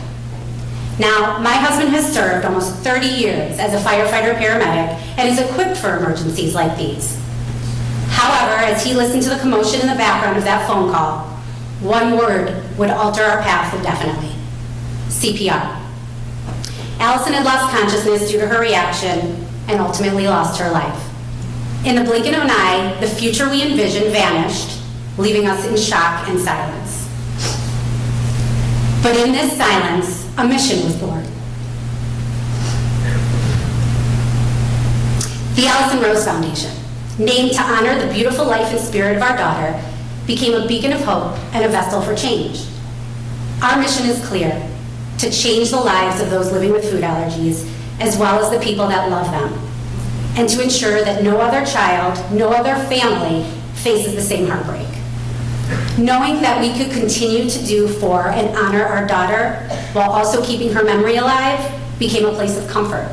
Now, my husband has served almost 30 years as a firefighter paramedic and is equipped for emergencies like these. However, as he listened to the commotion in the background of that phone call, one word would alter our path indefinitely: CPR. Allison had lost consciousness due to her reaction and ultimately lost her life. In the blink of an eye, the future we envisioned vanished, leaving us in shock and silence. But in this silence, a mission was born. The Allison Rose Foundation, named to honor the beautiful life and spirit of our daughter, became a beacon of hope and a vessel for change. Our mission is clear: to change the lives of those living with food allergies, as well as the people that love them, and to ensure that no other child, no other family faces the same heartbreak. Knowing that we could continue to do for and honor our daughter while also keeping her memory alive became a place of comfort.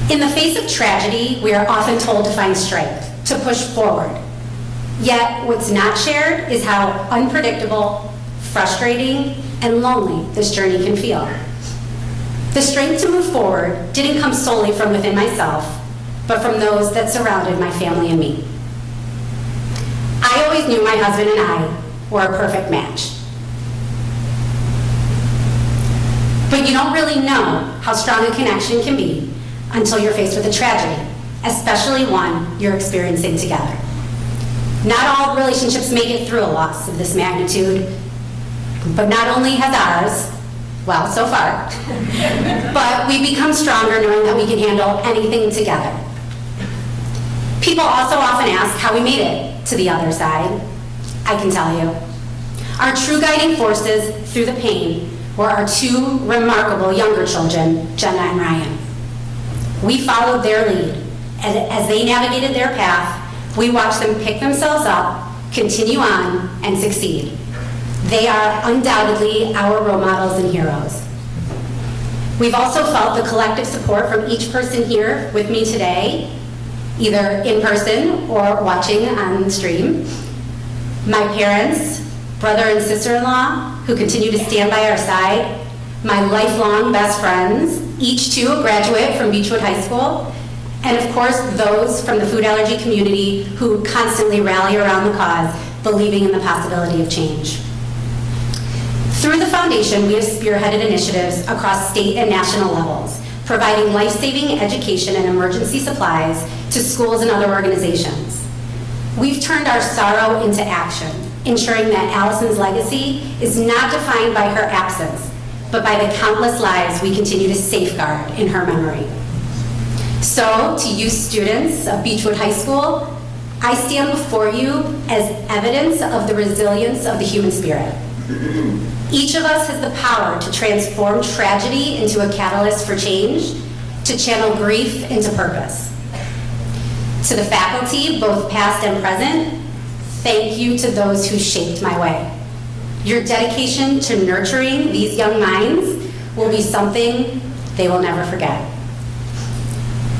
In the face of tragedy, we are often told to find strength, to push forward. Yet, what's not shared is how unpredictable, frustrating, and lonely this journey can feel. The strength to move forward didn't come solely from within myself, but from those that surrounded my family and me. I always knew my husband and I were a perfect match. But you don't really know how strong a connection can be until you're faced with a tragedy, especially one you're experiencing together. Not all relationships make it through a loss of this magnitude, but not only has ours, well, so far, but we become stronger knowing that we can handle anything together. People also often ask how we made it to the other side. I can tell you. Our true guiding forces through the pain were our two remarkable younger children, Jenna and Ryan. We followed their lead. As they navigated their path, we watched them pick themselves up continue on, and succeed. They are undoubtedly our role models and heroes. We've also felt the collective support from each person here with me today, either in person or watching on the stream. My parents, brother and sister-in-law, who continue to stand by our side, my lifelong best friends, each two a graduate from Beachwood High School, and of course those from the food allergy community who constantly rally around the cause, believing in the possibility of change. Through the foundation, we have spearheaded initiatives across state and national levels, providing life-saving education and emergency supplies to schools and other organizations. We've turned our sorrow into action, ensuring that Allison's legacy is not defined by her absence, but by the countless lives we continue to safeguard in her memory. So, to you students of Beachwood High School, I stand before you as evidence of the resilience of the human spirit. Each of us has the power to transform tragedy into a catalyst for change, to channel grief into purpose. To the faculty, both past and present, thank you to those who shaped my way. Your dedication to nurturing these young minds will be something they will never forget.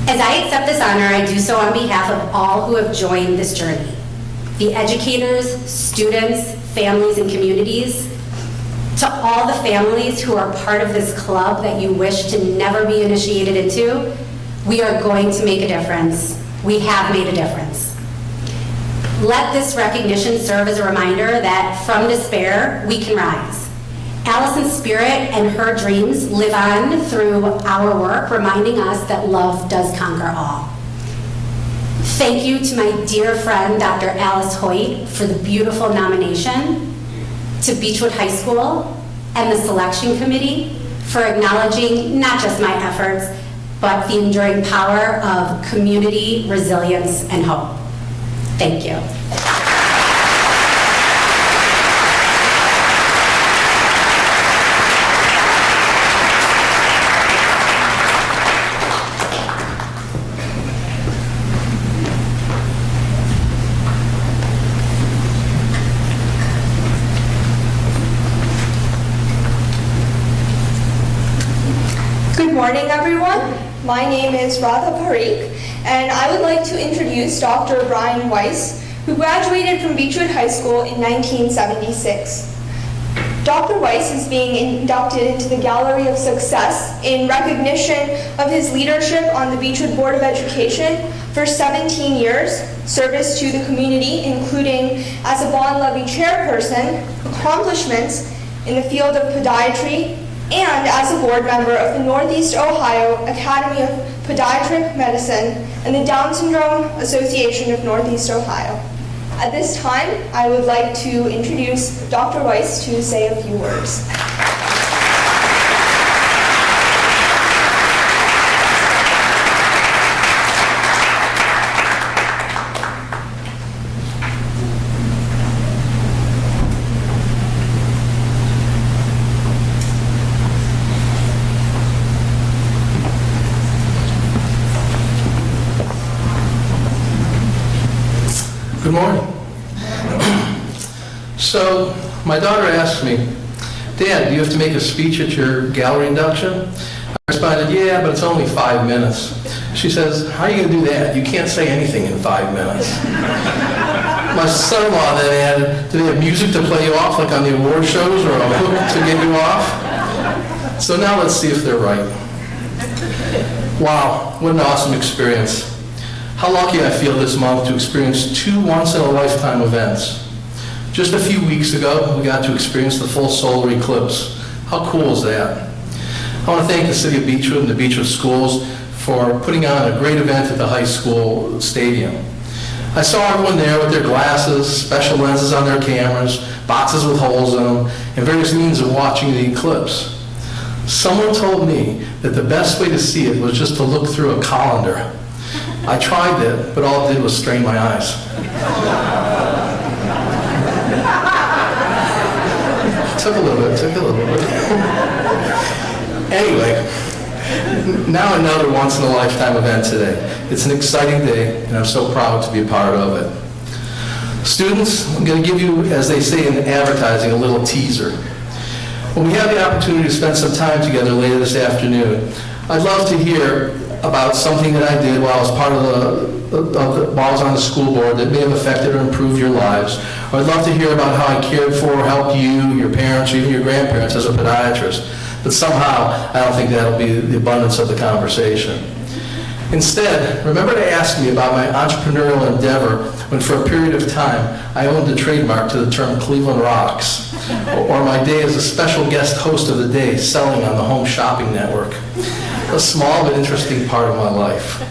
As I accept this honor, I do so on behalf of all who have joined this journey. The educators, students, families, and communities. To all the families who are part of this club that you wish to never be initiated into, we are going to make a difference. We have made a difference. Let this recognition serve as a reminder that from despair, we can rise. Allison's spirit and her dreams live on through our work, reminding us that love does conquer all. Thank you to my dear friend, Dr. Alice Hoyt, for the beautiful nomination, to Beachwood High School and the selection committee for acknowledging not just my efforts, but the enduring power of community, resilience, and hope. Thank you. Good morning, everyone. My name is Radha Parikh, and I would like to introduce Dr. Brian Weiss, who graduated from Beachwood High School in 1976. Dr. Weiss is being inducted into the Gallery of Success in recognition of his leadership on the Beachwood Board of Education for 17 years, service to the community, including as a bond levy chairperson, accomplishments in the field of podiatry, and as a board member of the Northeast Ohio Academy of Podiatric Medicine and the Down Syndrome Association of Northeast Ohio. At this time, I would like to introduce Dr. Weiss to say a few words. Good morning. So, my daughter asked me, Dad, do you have to make a speech at your gallery induction? I responded, yeah, but it's only 5 minutes. She says, how are you going to do that? You can't say anything in 5 minutes. My son-in-law then added, do they have music to play you off like on the award shows or a hook to get you off? So now let's see if they're right. Wow, what an awesome experience. How lucky I feel this month to experience 2 once-in-a-lifetime events. Just a few weeks ago, we got to experience the full solar eclipse. How cool is that? I want to thank the City of Beachwood and the Beachwood Schools for putting on a great event at the high school stadium. I saw everyone there with their glasses, special lenses on their cameras, boxes with holes in them, and various means of watching the eclipse. Someone told me that the best way to see it was just to look through a colander. I tried that, but all it did was strain my eyes. Took a little bit. Anyway, now another once-in-a-lifetime event today. It's an exciting day, and I'm so proud to be a part of it. Students, I'm going to give you, as they say in advertising, a little teaser. When we have the opportunity to spend some time together later this afternoon, I'd love to hear about something that I did while I was part of while I was on the school board that may have affected or improved your lives. Or I'd love to hear about how I cared for or helped you, your parents, or even your grandparents as a podiatrist. But somehow, I don't think that'll be the abundance of the conversation. Instead, remember to ask me about my entrepreneurial endeavor when for a period of time I owned a trademark to the term Cleveland Rocks, or my day as a special guest host of the day selling on the Home Shopping Network. A small but interesting part of my life.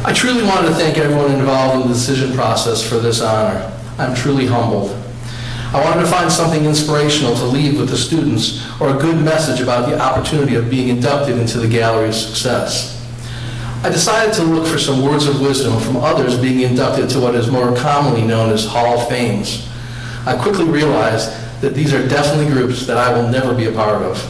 I truly wanted to thank everyone involved in the decision process for this honor. I'm truly humbled. I wanted to find something inspirational to leave with the students or a good message about the opportunity of being inducted into the Gallery of Success. I decided to look for some words of wisdom from others being inducted to what is more commonly known as Hall of Fames. I quickly realized that these are definitely groups that I will never be a part of.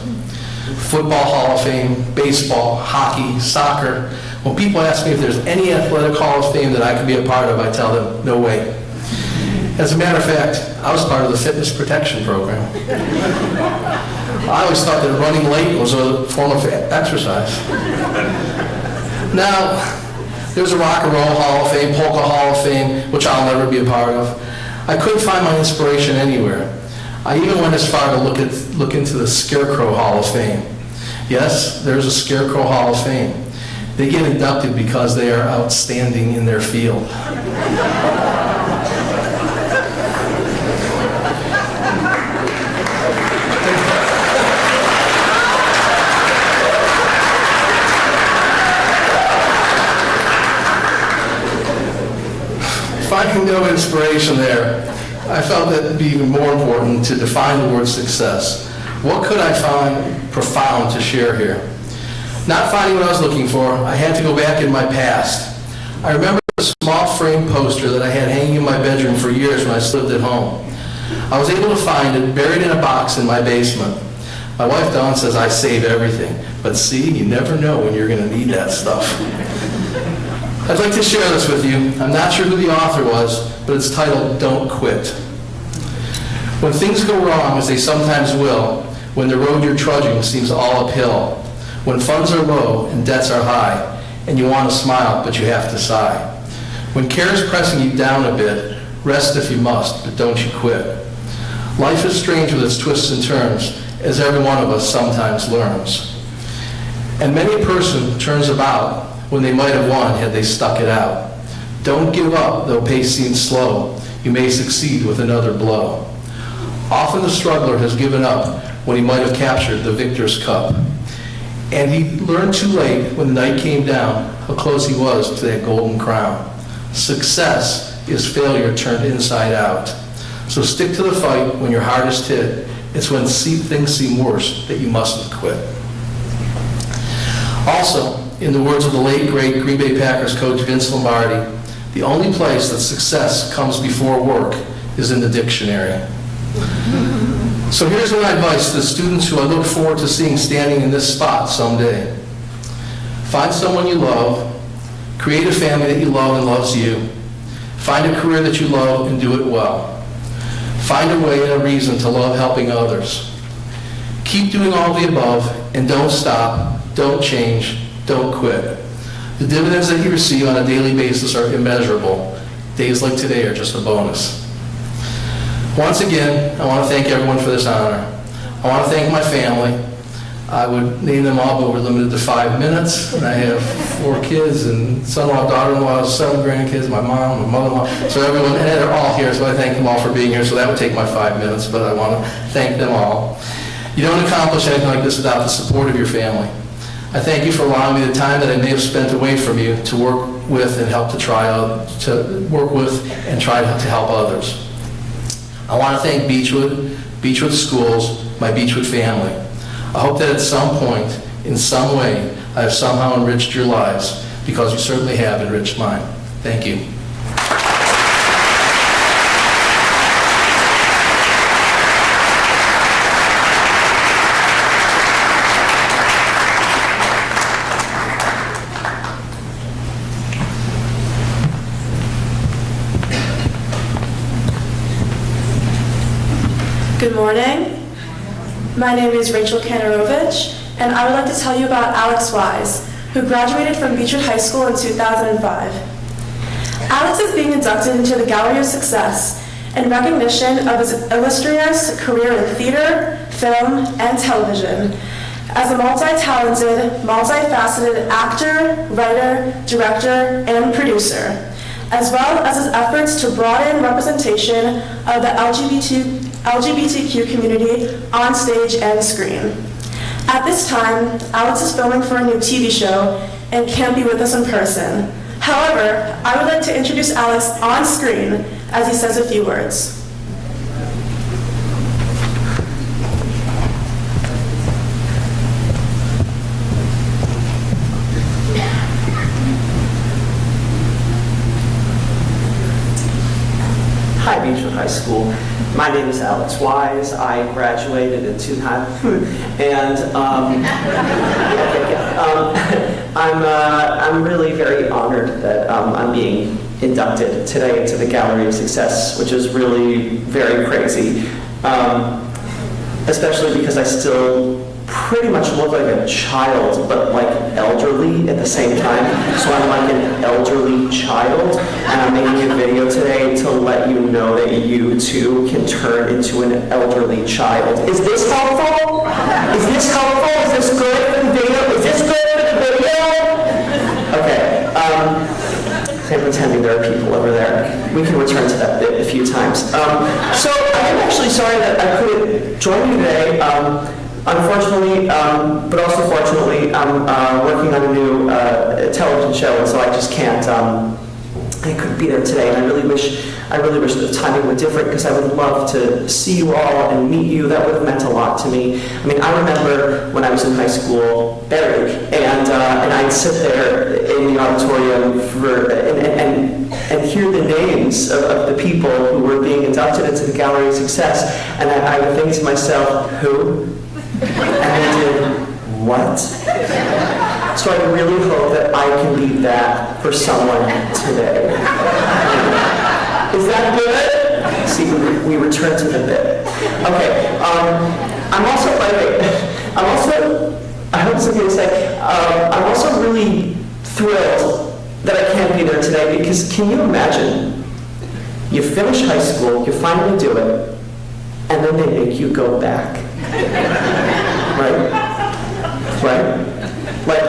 Football Hall of Fame, baseball, hockey, soccer. When people ask me if there's any athletic Hall of Fame that I can be a part of, I tell them, no way. As a matter of fact, I was part of the fitness protection program. I always thought that running late was a form of exercise. Now, there's a Rock and Roll Hall of Fame, Polka Hall of Fame, which I'll never be a part of. I couldn't find my inspiration anywhere. I even went as far to look into the Scarecrow Hall of Fame. Yes, there's a Scarecrow Hall of Fame. They get inducted because they are outstanding in their field. Finding no inspiration there, I felt that it would be even more important to define the word success. What could I find profound to share here? Not finding what I was looking for, I had to go back in my past. I remember a small frame poster that I had hanging in my bedroom for years when I still lived at home. I was able to find it buried in a box in my basement. My wife Dawn says I save everything, but see, you never know when you're going to need that stuff. I'd like to share this with you. I'm not sure who the author was, but it's titled, Don't Quit. When things go wrong, as they sometimes will, when the road you're trudging seems all uphill, when funds are low and debts are high, and you want to smile, but you have to sigh, when care is pressing you down a bit, rest if you must, but don't you quit. Life is strange with its twists and turns, as every one of us sometimes learns. And many a person turns about when they might have won had they stuck it out. Don't give up, though pace seems slow. You may succeed with another blow. Often the struggler has given up when he might have captured the victor's cup. And he learned too late when the night came down how close he was to that golden crown. Success is failure turned inside out. So stick to the fight when you're hardest hit. It's when things seem worse that you mustn't quit. Also, in the words of the late, great Green Bay Packers coach Vince Lombardi, the only place that success comes before work is in the dictionary. So here's my advice to the students who I look forward to seeing standing in this spot someday. Find someone you love, create a family that you love and loves you, find a career that you love and do it well. Find a way and a reason to love helping others. Keep doing all the above and don't stop, don't change, don't quit. The dividends that you receive on a daily basis are immeasurable. Days like today are just a bonus. Once again, I want to thank everyone for this honor. I want to thank my family. I would name them all, but we're limited to 5 minutes. And I have 4 kids and son-in-law, daughter-in-law, 7 grandkids, my mom, my mother-in-law. So everyone, and they're all here, so I thank them all for being here. So that would take my 5 minutes, but I want to thank them all. You don't accomplish anything like this without the support of your family. I thank you for allowing me the time that I may have spent away from you to work with and help to work with and try to help others. I want to thank Beachwood, Beachwood Schools, my Beachwood family. I hope that at some point, in some way, I have somehow enriched your lives, because you certainly have enriched mine. Thank you. Good morning. My name is Rachel Kanarovich, and I would like to tell you about Alex Weiss, who graduated from Beachwood High School in 2005. Alex is being inducted into the Gallery of Success in recognition of his illustrious career in theater, film, and television. As a multi-talented, multifaceted actor, writer, director, and producer, as well as his efforts to broaden representation of the LGBTQ community on stage and screen. At this time, Alex is filming for a new TV show and can't be with us in person. However, I would like to introduce Alex on screen as he says a few words. Hi, Beachwood High School. My name is Alex Weiss. I graduated in 2000, and I'm really very honored that I'm being inducted today into the Gallery of Success, which is really very crazy, especially because I still pretty much look like a child, but like elderly at the same time. So I'm like an elderly child, and I'm making a video today to let you know that you too can turn into an elderly child. Is this helpful? Is this helpful? Is this good for the video? Is this good for the video? Okay. I'm pretending there are people over there. We can return to that bit a few times. So I'm actually sorry that I couldn't join you today. Unfortunately, but also fortunately, I'm working on a new television show, and so I just can't. I couldn't be there today, and I really wish the timing were different, because I would love to see you all and meet you. That would have meant a lot to me. I mean, I remember when I was in high school, barely, and I'd sit there in the auditorium and hear the names of the people who were being inducted into the Gallery of Success, and I would think to myself, who? And I did, what? So I really hope that I can be that for someone today. Is that good? See, we return to the bit. Okay, I'm also, by the way, I hope it's okay to say, I'm also really thrilled that I can't be there today, because can you imagine? You finish high school, you finally do it, and then they make you go back. Right? Like,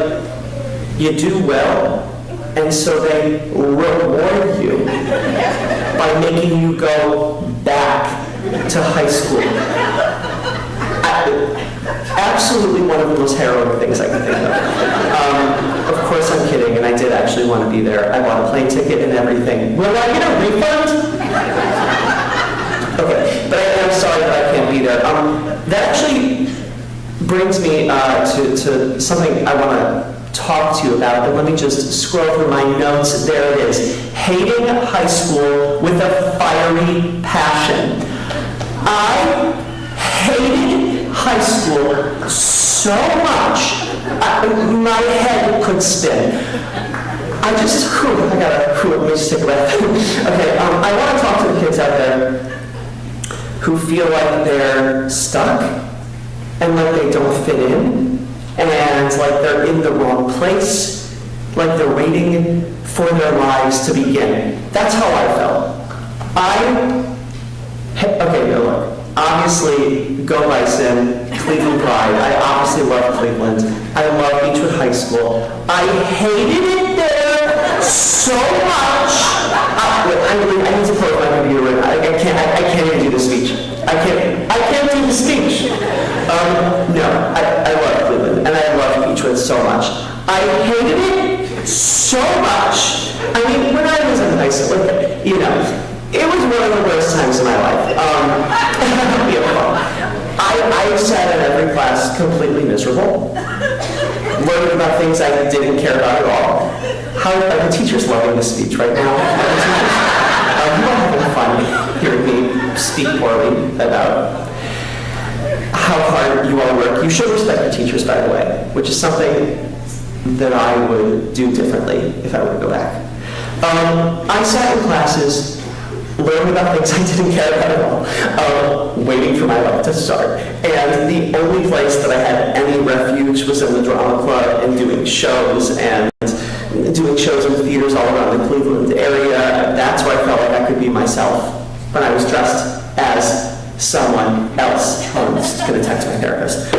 you do well, and so they reward you by making you go back to high school. Absolutely one of the most harrowing things I can think of. Of course I'm kidding, and I did actually want to be there. I bought a plane ticket and everything. Will I get a refund? Okay, but I am sorry that I can't be there. That actually brings me to something I want to talk to you about, and let me just scroll through my notes. There it is. Hating high school with a fiery passion. I hated high school so much, my head could spin. Let me just take a breath. Okay, I want to talk to the kids out there who feel like they're stuck, and like they don't fit in, and like they're in the wrong place, like they're waiting for their lives to begin. That's how I felt. Look, obviously, go Bison, Cleveland Pride. I obviously love Cleveland. I love Beachwood High School. I hated it there so much. I need to close my computer. I can't even do the speech. I can't do the speech. No, I love Cleveland, and I love Beachwood so much. I hated it so much. I mean, when I was in high school, it was one of the worst times in my life. I sat in every class completely miserable, learning about things I didn't care about at all. How are the teachers loving this speech right now? You all having fun hearing me speak poorly about how hard you all work. You should respect your teachers, by the way, which is something that I would do differently if I were to go back. I sat in classes learning about things I didn't care about at all, waiting for my life to start. And the only place that I had any refuge was in the drama club and doing shows in theaters all around the Cleveland area. That's where I felt like I could be myself when I was dressed as someone else. I'm just going to text my therapist.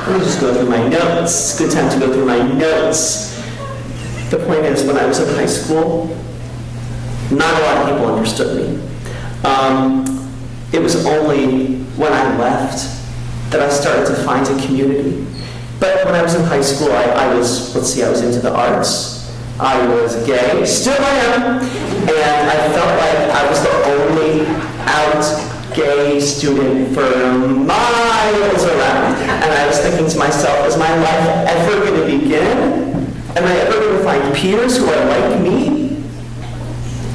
Let me just go through my notes. It's a good time to go through my notes. The point is, when I was in high school, not a lot of people understood me. It was only when I left that I started to find a community. But when I was in high school, I was into the arts. I was gay, still I am, and I felt like I was the only out gay student for miles around. And I was thinking to myself, is my life ever going to begin? Am I ever going to find peers who are like me?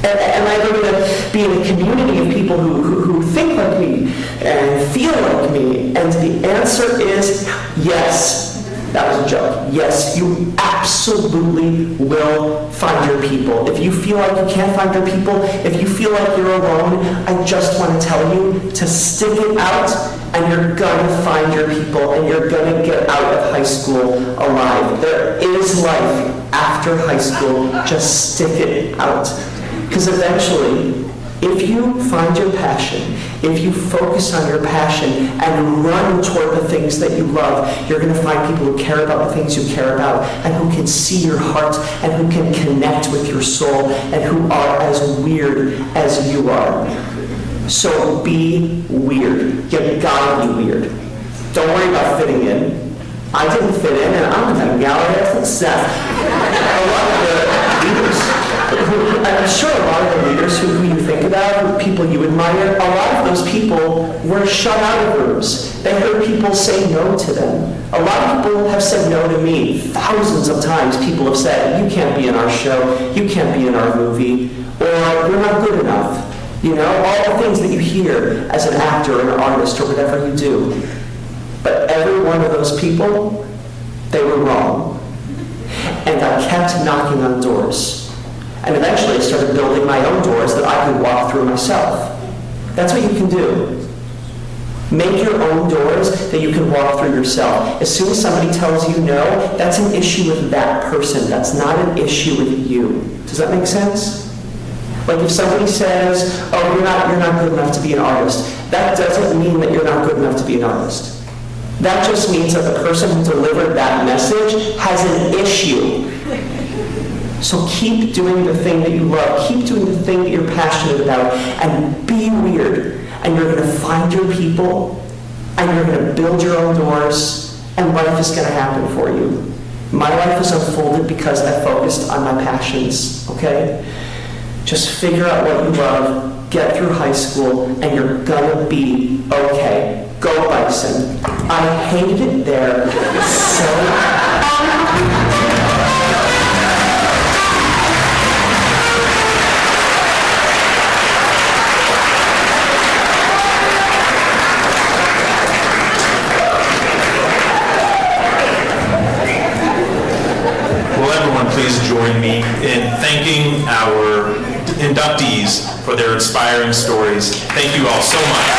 Am I ever going to be in a community of people who think like me and feel like me? And the answer is yes. That was a joke. Yes, you absolutely will find your people. If you feel like you can't find your people, if you feel like you're alone, I just want to tell you to stick it out, and you're going to find your people, and you're going to get out of high school alive. There is life after high school. Just stick it out. Because eventually, if you find your passion, if you focus on your passion and run toward the things that you love, you're going to find people who care about the things you care about, and who can see your heart, and who can connect with your soul, and who are as weird as you are. So be weird. You gotta be weird. Don't worry about fitting in. I didn't fit in, and I'm in the gallery of success. A lot of the leaders, I'm sure a lot of the leaders who you think about, people you admire, a lot of those people were shut out of rooms. They heard people say no to them. A lot of people have said no to me. Thousands of times people have said, you can't be in our show, you can't be in our movie, or you're not good enough. You know, all the things that you hear as an actor or an artist or whatever you do. But every one of those people, they were wrong. And I kept knocking on doors. And eventually I started building my own doors that I could walk through myself. That's what you can do. Make your own doors that you can walk through yourself. As soon as somebody tells you no, that's an issue with that person. That's not an issue with you. Does that make sense? Like if somebody says, oh, you're not good enough to be an artist, that doesn't mean that you're not good enough to be an artist. That just means that the person who delivered that message has an issue. So keep doing the thing that you love. Keep doing the thing that you're passionate about, and be weird. And you're going to find your people, and you're going to build your own doors, and life is going to happen for you. My life is unfolded because I focused on my passions, okay? Just figure out what you love, get through high school, and you're gonna be okay. Go Bison. I hated it there so Will everyone please join me in thanking our inductees for their inspiring stories. Thank you all so much.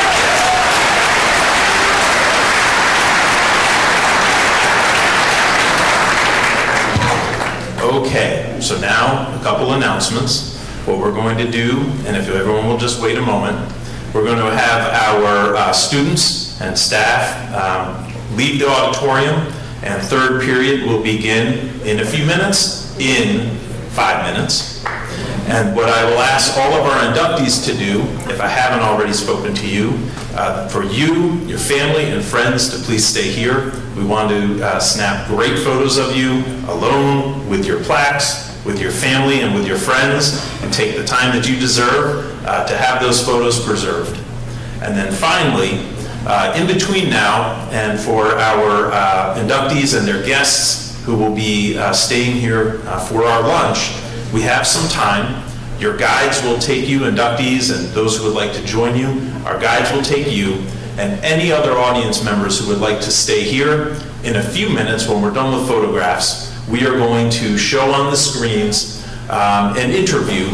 Okay, so now a couple announcements. What we're going to do, and if everyone will just wait a moment, we're going to have our students and staff leave the auditorium, and third period will begin in a few minutes, in 5 minutes. And what I will ask all of our inductees to do, if I haven't already spoken to you, for you, your family, and friends to please stay here. We want to snap great photos of you alone, with your plaques, with your family, and with your friends, and take the time that you deserve to have those photos preserved. And then finally, in between now and for our inductees and their guests who will be staying here for our lunch, we have some time. Your guides will take you, inductees and those who would like to join you, our guides will take you, and any other audience members who would like to stay here. In a few minutes, when we're done with photographs, we are going to show on the screens an interview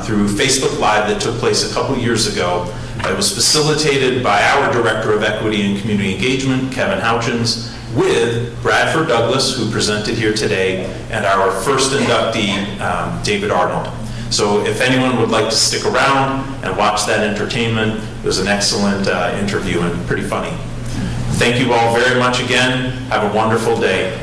through Facebook Live that took place a couple years ago. It was facilitated by our Director of Equity and Community Engagement, Kevin Houchins, with Bradford Douglas, who presented here today, and our first inductee, David Arnold. So if anyone would like to stick around and watch that entertainment, it was an excellent interview and pretty funny. Thank you all very much again. Have a wonderful day.